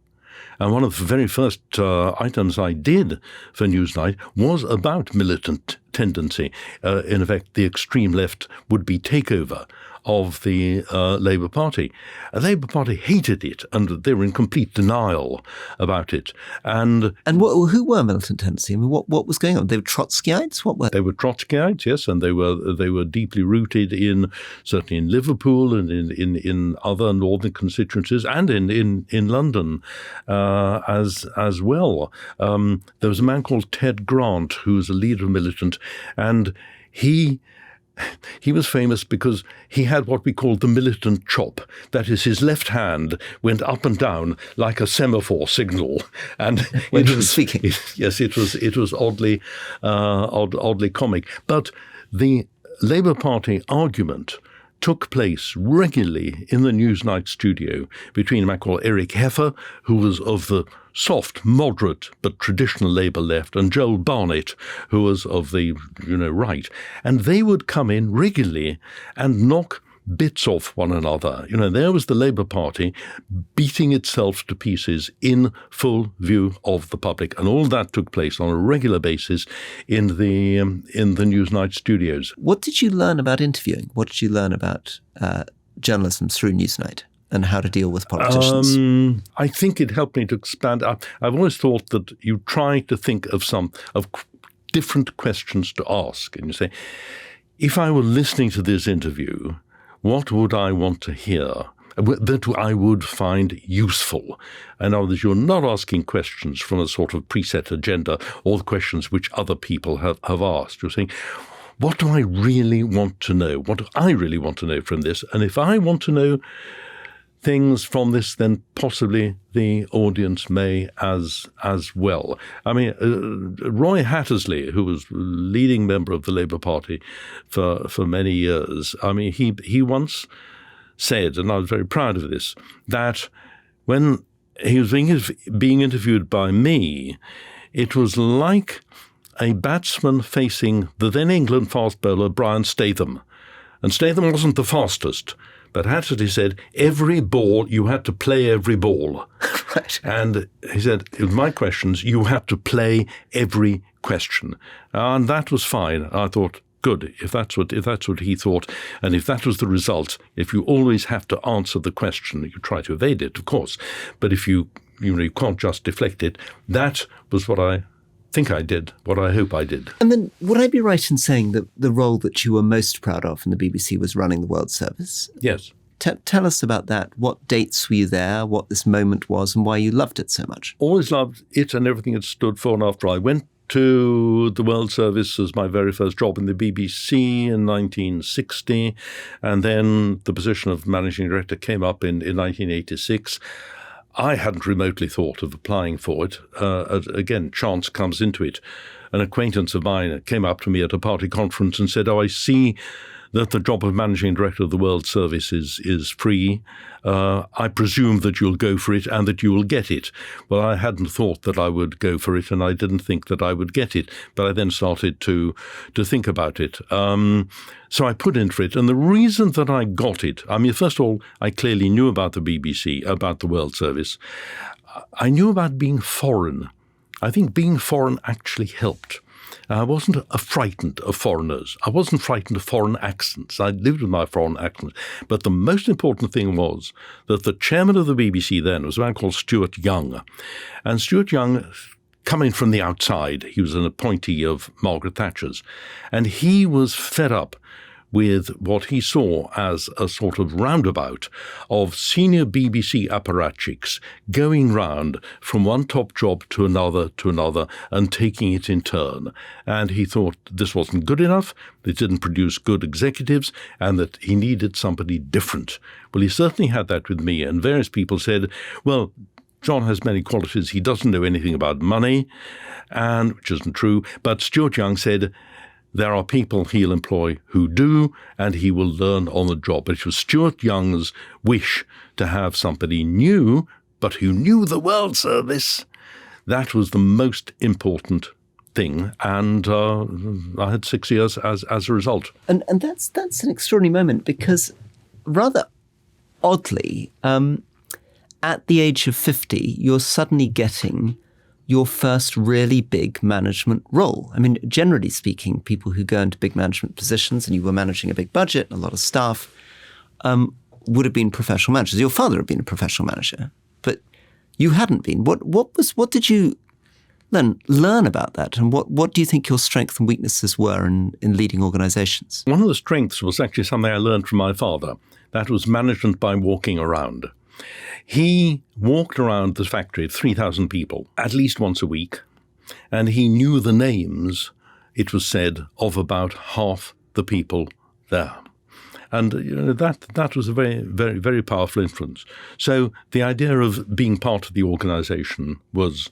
And one of the very first items I did for Newsnight was about militant tendency. In effect, the extreme left would-be takeover of the Labour Party. The Labour Party hated it, and they were in complete denial about it. And who were militant tendency? I mean, what was going on? They were Trotskyites? What were they? They were Trotskyites, yes, and they were deeply rooted certainly in Liverpool and in other northern constituencies, and in London as well. There was a man called Ted Grant, who was a leader of militant, and he was famous because he had what we called the militant chop. That is, his left hand went up and down like a semaphore signal, and when he was speaking. Yes, it was oddly comic. But the Labour Party argument took place regularly in the Newsnight studio between a man called Eric Heffer, who was of the soft, moderate, but traditional Labour left, and Joel Barnett, who was of the, right. And they would come in regularly and knock bits off one another. There was the Labour Party beating itself to pieces in full view of the public. And all that took place on a regular basis in the Newsnight studios. What did you learn about interviewing? What did you learn about journalism through Newsnight and how to deal with politicians? I think it helped me to expand. I've always thought that you try to think of different questions to ask. And you say, if I were listening to this interview, what would I want to hear that I would find useful? In other words, you're not asking questions from a sort of preset agenda or the questions which other people have asked. You're saying, what do I really want to know? What do I really want to know from this? And if I want to know things from this, then possibly the audience may as well. I mean, Roy Hattersley, who was leading member of the Labour Party for many years, I mean, he once said, and I was very proud of this, that when he was being interviewed by me, it was like a batsman facing the then England fast bowler Brian Statham. And Statham wasn't the fastest, but Hattersley said, every ball, you had to play every ball. Right. And he said, with my questions, you had to play every question. And that was fine. I thought, good, if that's what he thought, and if that was the result, if you always have to answer the question, you try to evade it, of course. But if you can't just deflect it, that was what I think I did, what I hope I did. And then would I be right in saying that the role that you were most proud of in the BBC was running the World Service? Yes. Tell us about that. What dates were you there, what this moment was, and why you loved it so much? Always loved it and everything it stood for. And after I went to the World Service as my very first job in the BBC in 1960, and then the position of managing director came up in 1986. I hadn't remotely thought of applying for it. Again, chance comes into it. An acquaintance of mine came up to me at a party conference and said, I see that the job of managing director of the World Service is free. I presume that you'll go for it and that you will get it. Well, I hadn't thought that I would go for it, and I didn't think that I would get it. But I then started to think about it. So I put in for it. And the reason that I got it, I mean, first of all, I clearly knew about the BBC, about the World Service. I knew about being foreign. I think being foreign actually helped. I wasn't frightened of foreigners. I wasn't frightened of foreign accents. I lived with my foreign accent. But the most important thing was that the chairman of the BBC then was a man called Stuart Young. And Stuart Young, coming from the outside, he was an appointee of Margaret Thatcher's. And he was fed up with what he saw as a sort of roundabout of senior BBC apparatchiks going round from one top job to another and taking it in turn. And he thought this wasn't good enough, it didn't produce good executives, and that he needed somebody different. Well, he certainly had that with me, and various people said, well, John has many qualities. He doesn't know anything about money, and which isn't true. But Stuart Young said, there are people he'll employ who do, and he will learn on the job. But it was Stuart Young's wish to have somebody new, but who knew the World Service. That was the most important thing, and I had 6 years as a result. And that's an extraordinary moment, because rather oddly, at the age of 50, you're suddenly getting your first really big management role. I mean, generally speaking, people who go into big management positions, and you were managing a big budget and a lot of staff, would have been professional managers. Your father had been a professional manager, but you hadn't been. What did you then learn about that? And what do you think your strengths and weaknesses were in leading organizations? One of the strengths was actually something I learned from my father. That was management by walking around. He walked around the factory, 3,000 people, at least once a week, and he knew the names, it was said, of about half the people there. And that was a very, very, very powerful influence. So the idea of being part of the organization was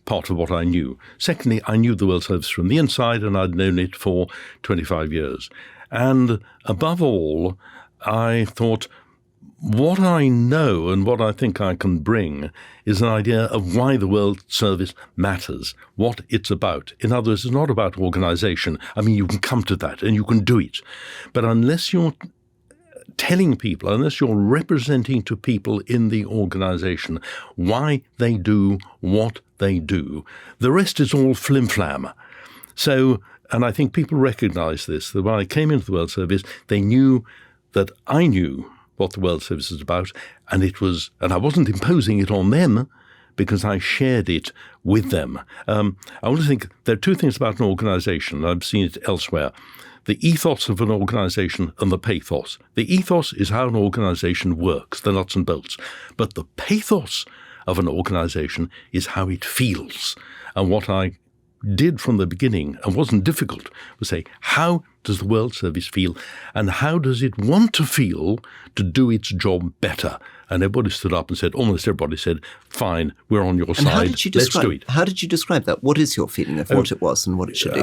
part of what I knew. Secondly, I knew the World Service from the inside, and I'd known it for 25 years. And above all, I thought, what I know and what I think I can bring is an idea of why the World Service matters, what it's about. In other words, it's not about organization. I mean, you can come to that and you can do it. But unless you're telling people, unless you're representing to people in the organization why they do what they do, the rest is all flim-flam. So, and I think people recognize this, that when I came into the World Service, they knew that I knew what the World Service is about, and I wasn't imposing it on them because I shared it with them. I want to think there are two things about an organization, and I've seen it elsewhere. The ethos of an organization and the pathos. The ethos is how an organization works, the nuts and bolts. But the pathos of an organization is how it feels. And what I did from the beginning, and wasn't difficult, was say, how does the World Service feel, and how does it want to feel to do its job better? And everybody stood up and said, almost everybody said, fine, we're on your side, let's do it. How did you describe that? What is your feeling of what it was and what it should do?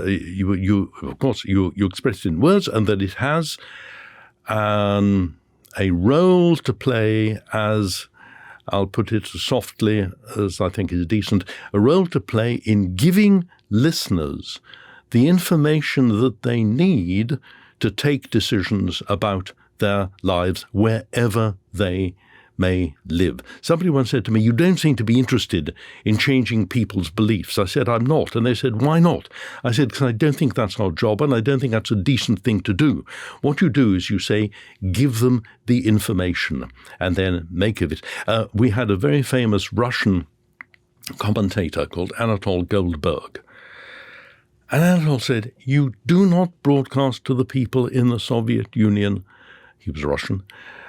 You of course, you expressed it in words, and that it has a role to play as, I'll put it as softly as I think is decent, a role to play in giving listeners the information that they need to take decisions about their lives wherever they may live. Somebody once said to me, you don't seem to be interested in changing people's beliefs. I said, I'm not. And they said, why not? I said, because I don't think that's our job, and I don't think that's a decent thing to do. What you do is you say, give them the information and then make of it. We had a very famous Russian commentator called Anatol Goldberg. And Anatol said, you do not broadcast to the people in the Soviet Union, he was Russian,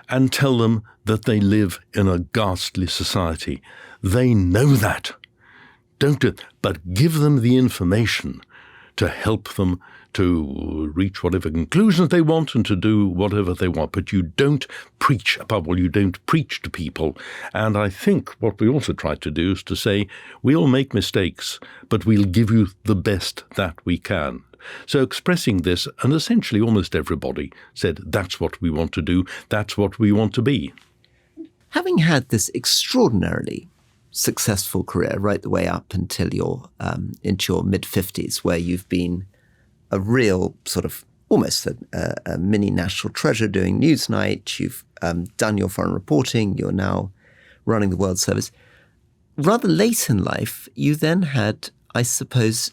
and tell them that they live in a ghastly society. They know that. Don't do it, but give them the information to help them to reach whatever conclusions they want and to do whatever they want. But you don't preach, above all, you don't preach to people. And I think what we also try to do is to say, we'll make mistakes, but we'll give you the best that we can. So expressing this, and essentially almost everybody said, that's what we want to do, that's what we want to be. Having had this extraordinarily successful career right the way up until you're into your mid-50s, where you've been a real sort of almost a mini national treasure doing Newsnight, you've done your foreign reporting, you're now running the World Service. Rather late in life, you then had, I suppose,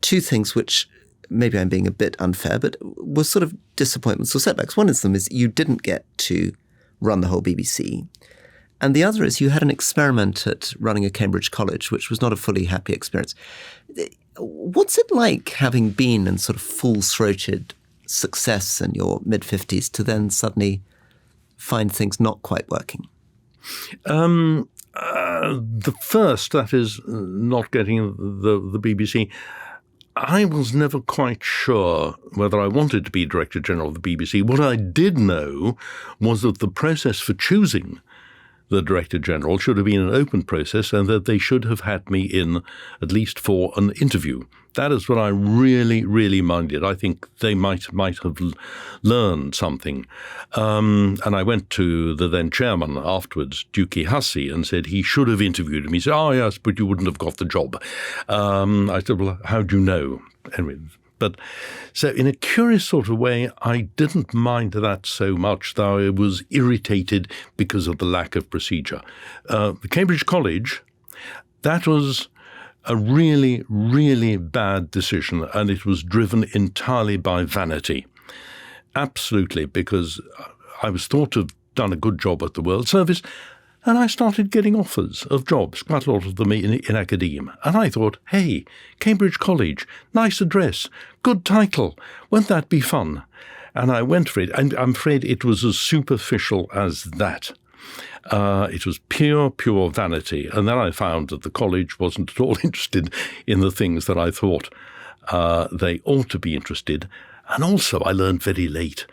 two things which maybe I'm being a bit unfair, but were sort of disappointments or setbacks. One of them is you didn't get to run the whole BBC. And the other is you had an experiment at running a Cambridge college, which was not a fully happy experience. What's it like having been in sort of full-throated success in your mid-50s to then suddenly find things not quite working? The first, that is, not getting the BBC, I was never quite sure whether I wanted to be Director General of the BBC. What I did know was that the process for choosing the Director General should have been an open process and that they should have had me in at least for an interview. That is what I really, really minded. I think they might have learned something. And I went to the then chairman afterwards, Dukey Hussey, and said he should have interviewed him. He said, oh, yes, but you wouldn't have got the job. I said, well, how do you know? Anyway, but so in a curious sort of way, I didn't mind that so much, though I was irritated because of the lack of procedure. The Cambridge College, that was a really, really bad decision, and it was driven entirely by vanity. Absolutely, because I was thought to have done a good job at the World Service, and I started getting offers of jobs, quite a lot of them in academia. And I thought, hey, Cambridge College, nice address, good title, won't that be fun? And I went for it, and I'm afraid it was as superficial as that. It was pure vanity. And then I found that the college wasn't at all interested in the things that I thought they ought to be interested. And also I learned very late.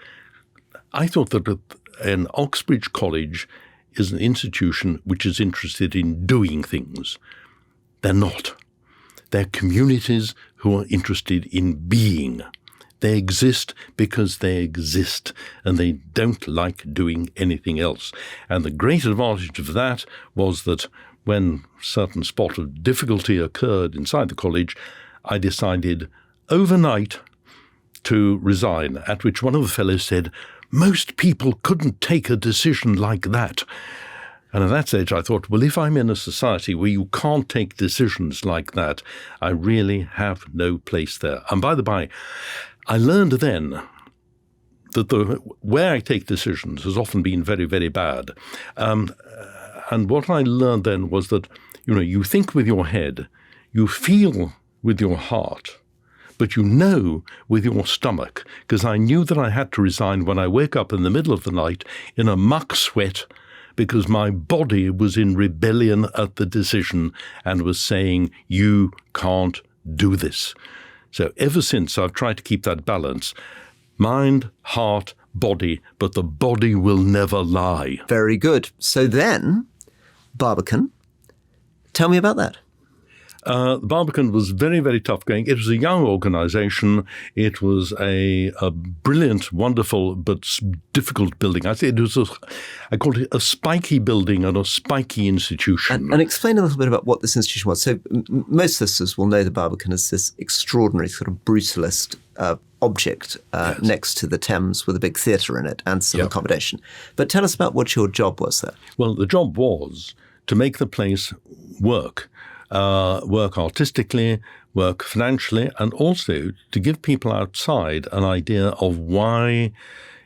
I thought that an Oxbridge College is an institution which is interested in doing things. They're not. They're communities who are interested in being. They exist because they exist, and they don't like doing anything else. And the great advantage of that was that when a certain spot of difficulty occurred inside the college, I decided overnight to resign, at which one of the fellows said, most people couldn't take a decision like that. And at that stage I thought, well, if I'm in a society where you can't take decisions like that, I really have no place there. And by the by, I learned then that the where I take decisions has often been very, very bad. And what I learned then was that, you think with your head, you feel with your heart, but you know with your stomach, because I knew that I had to resign when I wake up in the middle of the night in a muck sweat because my body was in rebellion at the decision and was saying, you can't do this. So ever since, I've tried to keep that balance. Mind, heart, body, but the body will never lie. Very good. So then, Barbican, tell me about that. Barbican was very, very tough going. It was a young organisation. It was a brilliant, wonderful, but difficult building. I called it a spiky building and a spiky institution. And explain a little bit about what this institution was. So most listeners will know the Barbican as this extraordinary sort of brutalist object yes. next to the Thames with a big theatre in it and some yep. accommodation. But tell us about what your job was there. Well, the job was to make the place work. Work artistically, work financially, and also to give people outside an idea of why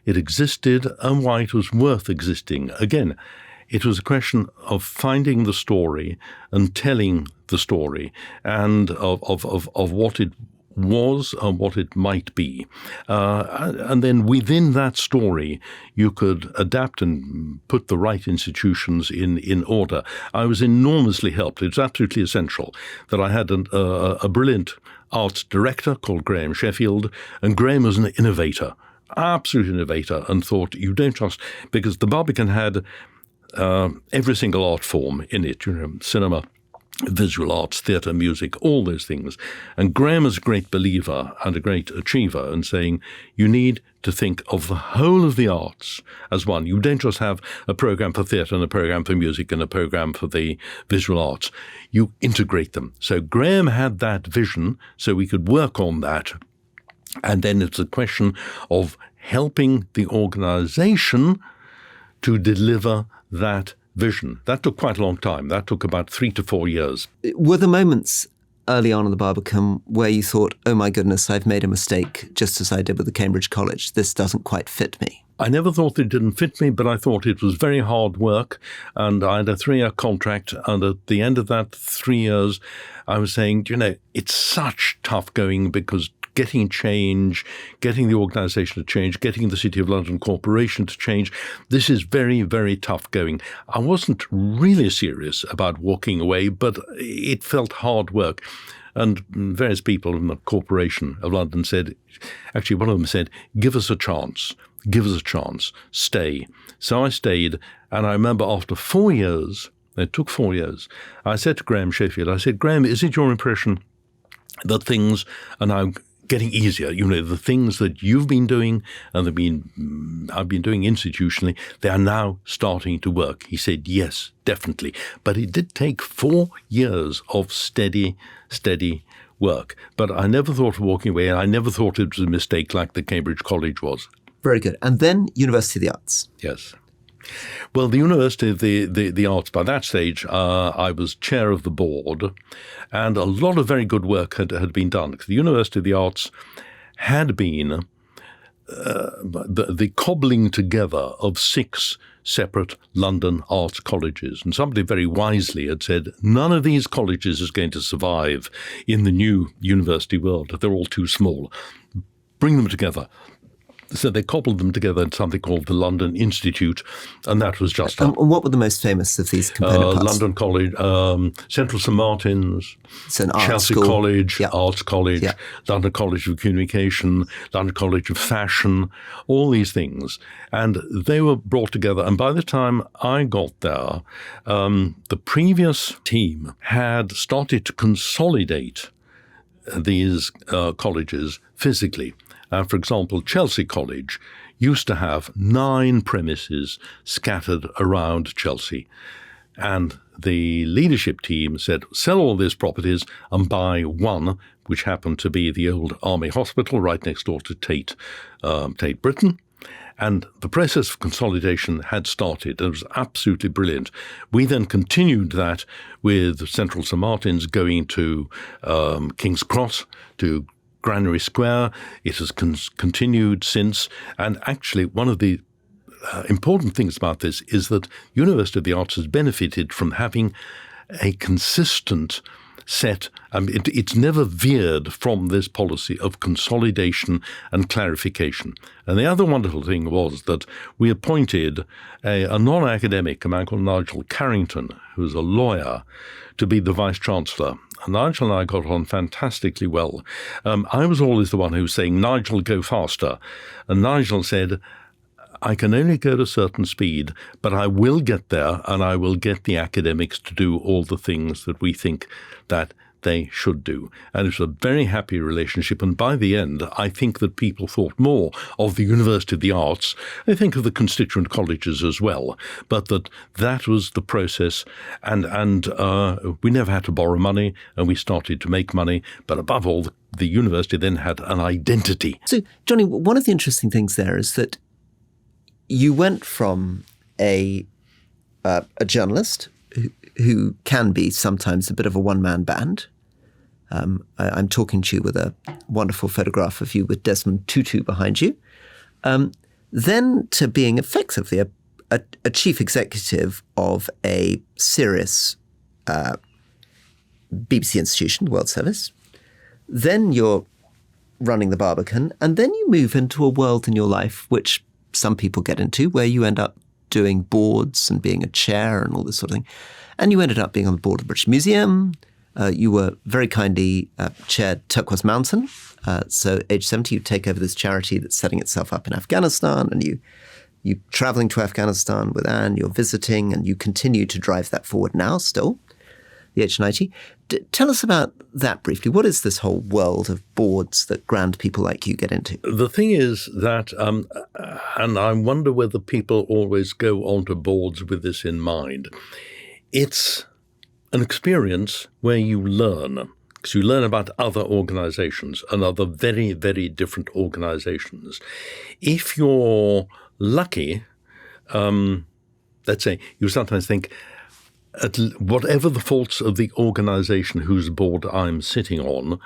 it existed and why it was worth existing. Again, it was a question of finding the story and telling the story and of what it was and what it might be. And then within that story, you could adapt and put the right institutions in order. I was enormously helped. It's absolutely essential that I had a brilliant arts director called Graham Sheffield, and Graham was an innovator, absolute innovator, and thought you don't just, because the Barbican had every single art form in it, cinema, visual arts, theatre, music, all those things. And Graham is a great believer and a great achiever in saying you need to think of the whole of the arts as one. You don't just have a programme for theatre and a programme for music and a programme for the visual arts. You integrate them. So Graham had that vision, so we could work on that. And then it's a question of helping the organisation to deliver that vision. That took quite a long time. That took about 3 to 4 years. Were there moments early on in the Barbican where you thought, oh my goodness, I've made a mistake, just as I did with the Cambridge College. This doesn't quite fit me? I never thought it didn't fit me, but I thought it was very hard work, and I had a 3-year contract, and at the end of that 3 years, I was saying, it's such tough going, because getting change, getting the organisation to change, getting the City of London Corporation to change, this is very, very tough going. I wasn't really serious about walking away, but it felt hard work. And various people in the Corporation of London said, actually one of them said, give us a chance, stay. So I stayed, and I remember after 4 years, it took 4 years, I said to Graham Sheffield, I said, Graham, is it your impression that things are now getting easier? The things that you've been doing and I've been doing institutionally, they are now starting to work. He said, yes, definitely. But it did take 4 years of steady work. But I never thought of walking away, and I never thought it was a mistake like the Cambridge College was. Very good. And then University of the Arts. Yes. Well, the University of the Arts, by that stage, I was chair of the board, and a lot of very good work had been done. The University of the Arts had been the cobbling together of 6 separate London arts colleges. And somebody very wisely had said, none of these colleges is going to survive in the new university world. They're all too small. Bring them together. So they cobbled them together in something called the London Institute, and that was just... And what were the most famous of these component parts? London College, Central St Martin's, Chelsea school. College, Yep. Arts College, Yep. London College of Communication, London College of Fashion, all these things. And they were brought together. And by the time I got there, the previous team had started to consolidate these colleges physically. For example, Chelsea College used to have 9 premises scattered around Chelsea. And the leadership team said, sell all these properties and buy one, which happened to be the old Army Hospital right next door to Tate Britain. And the process of consolidation had started. It was absolutely brilliant. We then continued that with Central St Martin's going to King's Cross, to Granary Square. It has continued since. And actually, one of the important things about this is that University of the Arts has benefited from having a consistent set. It's never veered from this policy of consolidation and clarification. And the other wonderful thing was that we appointed a non-academic, a man called Nigel Carrington, who was a lawyer, to be the Vice-Chancellor. And Nigel and I got on fantastically well. I was always the one who was saying, Nigel, go faster. And Nigel said, I can only go at a certain speed, but I will get there, and I will get the academics to do all the things that we think that they should do. And it was a very happy relationship. And by the end, I think that people thought more of the University of the Arts. I think of the constituent colleges as well, but that was the process. And we never had to borrow money, and we started to make money. But above all, the university then had an identity. So, Johnny, one of the interesting things there is that you went from a journalist who can be sometimes a bit of a one-man band. I'm talking to you with a wonderful photograph of you with Desmond Tutu behind you. Then to being effectively a chief executive of a serious BBC institution, the World Service. Then you're running the Barbican, and then you move into a world in your life which some people get into, where you end up doing boards and being a chair and all this sort of thing. And you ended up being on the board of the British Museum, you were very kindly chaired Turquoise Mountain. So age 70, you take over this charity that's setting itself up in Afghanistan, and you're traveling to Afghanistan with Anne, you're visiting, and you continue to drive that forward now still, the age 90. Tell us about that briefly. What is this whole world of boards that grand people like you get into? The thing is that, and I wonder whether people always go onto boards with this in mind, it's an experience where you learn. Because you learn about other organizations and other very, very different organizations. If you're lucky, let's say, you sometimes think, whatever the faults of the organization whose board I'm sitting on,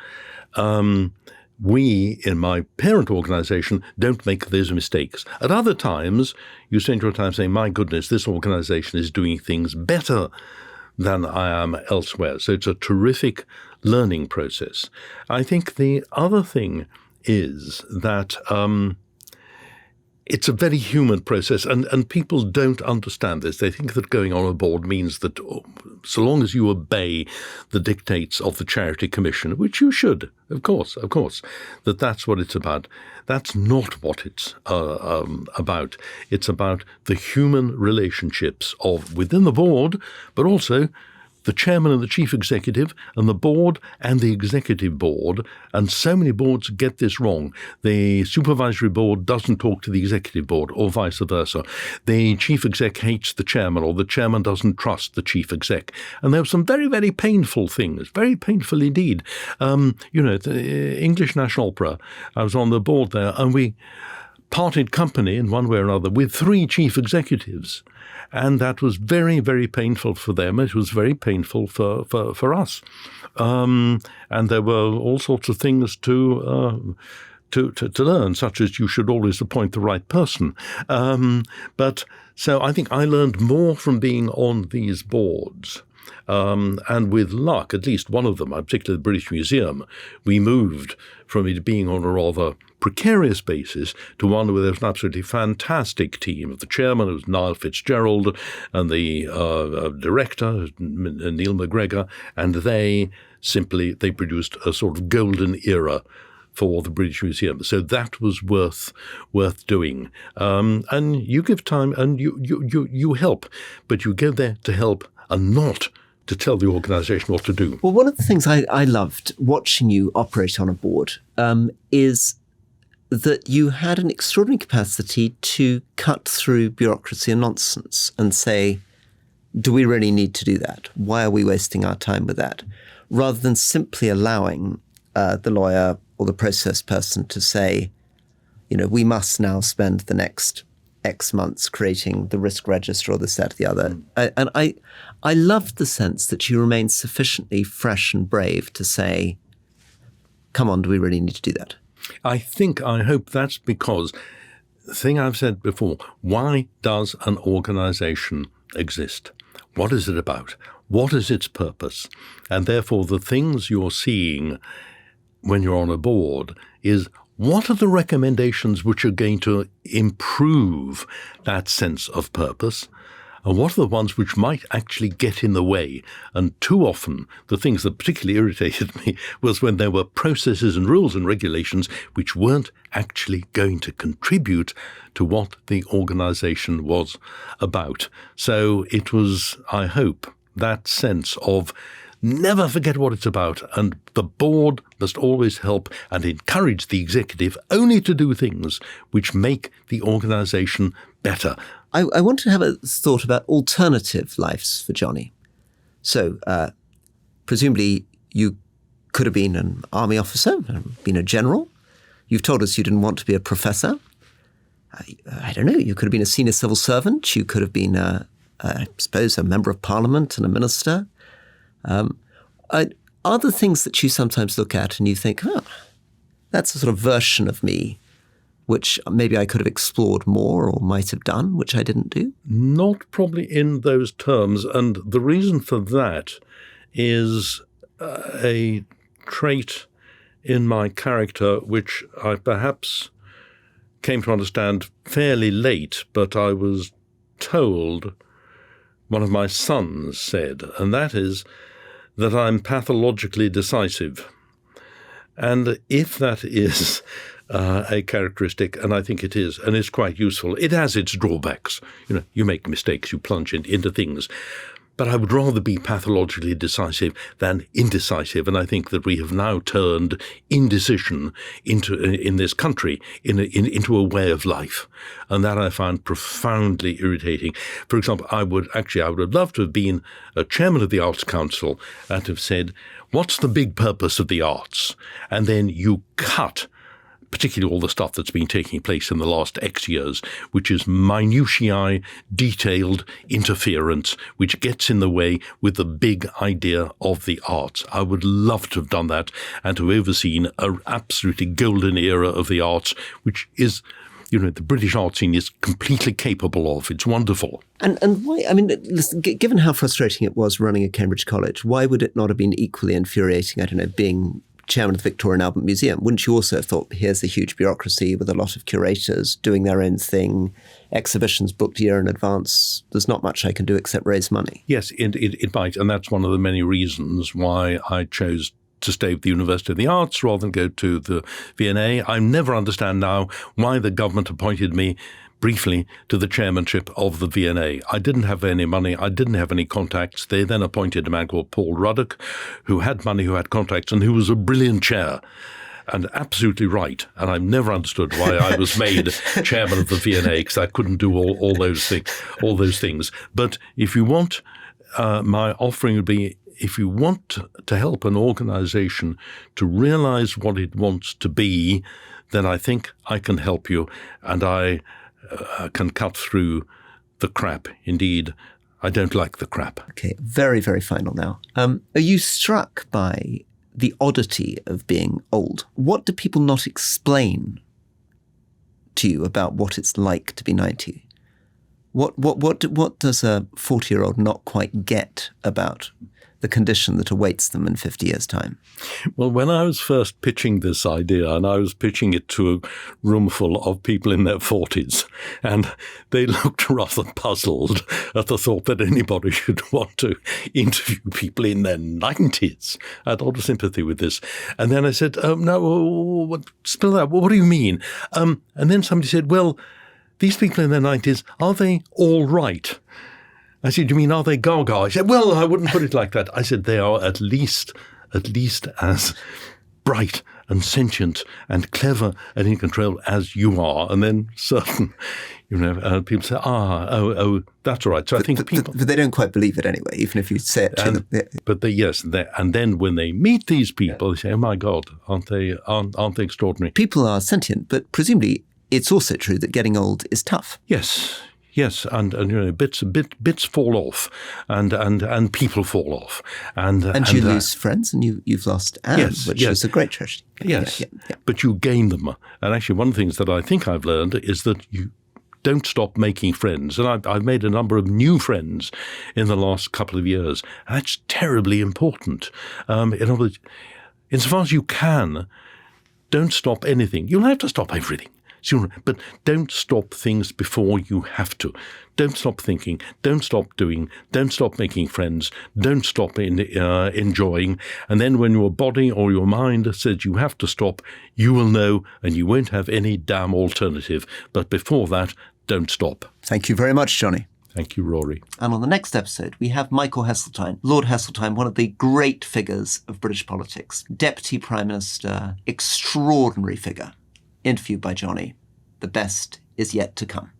we, in my parent organization, don't make those mistakes. At other times, you spend your time saying, my goodness, this organization is doing things better than I am elsewhere. So it's a terrific learning process. I think the other thing is that it's a very human process, and people don't understand this. They think that going on a board means that so long as you obey the dictates of the Charity Commission, which you should, of course, that's what it's about. That's not what it's about. It's about the human relationships of within the board, but also the chairman and the chief executive and the board and the executive board. And so many boards get this wrong. The supervisory board doesn't talk to the executive board, or vice versa. The chief exec hates the chairman, or the chairman doesn't trust the chief exec. And there were some very, very painful things, very painful indeed. The English National Opera, I was on the board there, and we parted company in one way or another with 3 chief executives. And that was very, very painful for them. It was very painful for us. And there were all sorts of things to learn, such as you should always appoint the right person. So I think I learned more from being on these boards. And with luck, at least one of them, particularly the British Museum, we moved from it being on a rather precarious basis to one where there was an absolutely fantastic team. The chairman was Niall Fitzgerald, and the director, Neil McGregor, and they produced a sort of golden era for the British Museum. So that was worth doing. And you give time and you help, but you go there to help and not to tell the organisation what to do. Well, one of the things I loved watching you operate on a board is that you had an extraordinary capacity to cut through bureaucracy and nonsense and say, do we really need to do that? Why are we wasting our time with that? Rather than simply allowing the lawyer or the process person to say, we must now spend the next X months creating the risk register or this, that, or the other. And I loved the sense that you remained sufficiently fresh and brave to say, come on, do we really need to do that? I hope that's because the thing I've said before, why does an organization exist? What is it about? What is its purpose? And therefore the things you're seeing when you're on a board is, what are the recommendations which are going to improve that sense of purpose? And what are the ones which might actually get in the way? And too often, the things that particularly irritated me was when there were processes and rules and regulations which weren't actually going to contribute to what the organization was about. So it was, I hope, that sense of never forget what it's about, and the board must always help and encourage the executive only to do things which make the organisation better. I want to have a thought about alternative lives for Johnny. So, presumably you could have been an army officer, been a general. You've told us you didn't want to be a professor. I don't know, you could have been a senior civil servant. You could have been, I suppose, a member of parliament and a minister. Are there things that you sometimes look at and you think, that's a sort of version of me which maybe I could have explored more or might have done, which I didn't do? Not probably in those terms. And the reason for that is a trait in my character which I perhaps came to understand fairly late, but I was told one of my sons said, and that is that I'm pathologically decisive. And if that is a characteristic, and I think it is, and it's quite useful, it has its drawbacks. You make mistakes, you plunge into things. But I would rather be pathologically decisive than indecisive. And I think that we have now turned indecision in this country into a way of life. And that I find profoundly irritating. For example, I would have loved to have been a chairman of the Arts Council and have said, what's the big purpose of the arts? And then you cut particularly all the stuff that's been taking place in the last X years, which is minutiae, detailed interference, which gets in the way with the big idea of the arts. I would love to have done that and to have overseen an absolutely golden era of the arts, which is, the British art scene is completely capable of. It's wonderful. And why, listen, given how frustrating it was running a Cambridge college, why would it not have been equally infuriating, being chairman of the Victoria and Albert Museum? Wouldn't you also have thought, here's a huge bureaucracy with a lot of curators doing their own thing, exhibitions booked a year in advance, there's not much I can do except raise money? Yes, it might, and that's one of the many reasons why I chose to stay with the University of the Arts rather than go to the V&A. I never understand now why the government appointed me briefly to the chairmanship of the V&A. I didn't have any money. I didn't have any contacts. They then appointed a man called Paul Ruddock, who had money, who had contacts, and who was a brilliant chair. And absolutely right. And I've never understood why I was made chairman of the V&A, because I couldn't do all those things. But if you want, my offering would be, if you want to help an organization to realize what it wants to be, then I think I can help you, and I can cut through the crap. Indeed, I don't like the crap. Okay, very, very final now. Are you struck by the oddity of being old? What do people not explain to you about what it's like to be 90? What does a 40-year-old not quite get about the condition that awaits them in 50 years' time? Well, when I was first pitching this idea, and I was pitching it to a room full of people in their 40s, and they looked rather puzzled at the thought that anybody should want to interview people in their 90s. I had a lot of sympathy with this. And then I said, no, spell that. What do you mean? And then somebody said, well, these people in their 90s, are they all right? I said, you mean, are they gaga? I said, well, I wouldn't put it like that. I said, they are at least as bright and sentient and clever and in control as you are. And then certain, people say, that's all right. So I think people... But they don't quite believe it anyway, even if you say it to them. But and then when they meet these people, they say, oh my God, aren't they extraordinary? People are sentient, but presumably it's also true that getting old is tough. Yes, and bits fall off, and people fall off, and you lose friends, and you've lost Anne, which is a great tragedy. Yes, but you gain them, and actually one of the things that I think I've learned is that you don't stop making friends, and I've made a number of new friends in the last couple of years, and that's terribly important. In other words, insofar as you can, don't stop anything. You'll have to stop everything. But don't stop things before you have to. Don't stop thinking. Don't stop doing. Don't stop making friends. Don't stop enjoying. And then when your body or your mind says you have to stop, you will know, and you won't have any damn alternative. But before that, don't stop. Thank you very much, Johnny. Thank you, Rory. And on the next episode, we have Michael Heseltine, Lord Heseltine, one of the great figures of British politics, Deputy Prime Minister, extraordinary figure. Interviewed by Johnny. The best is yet to come.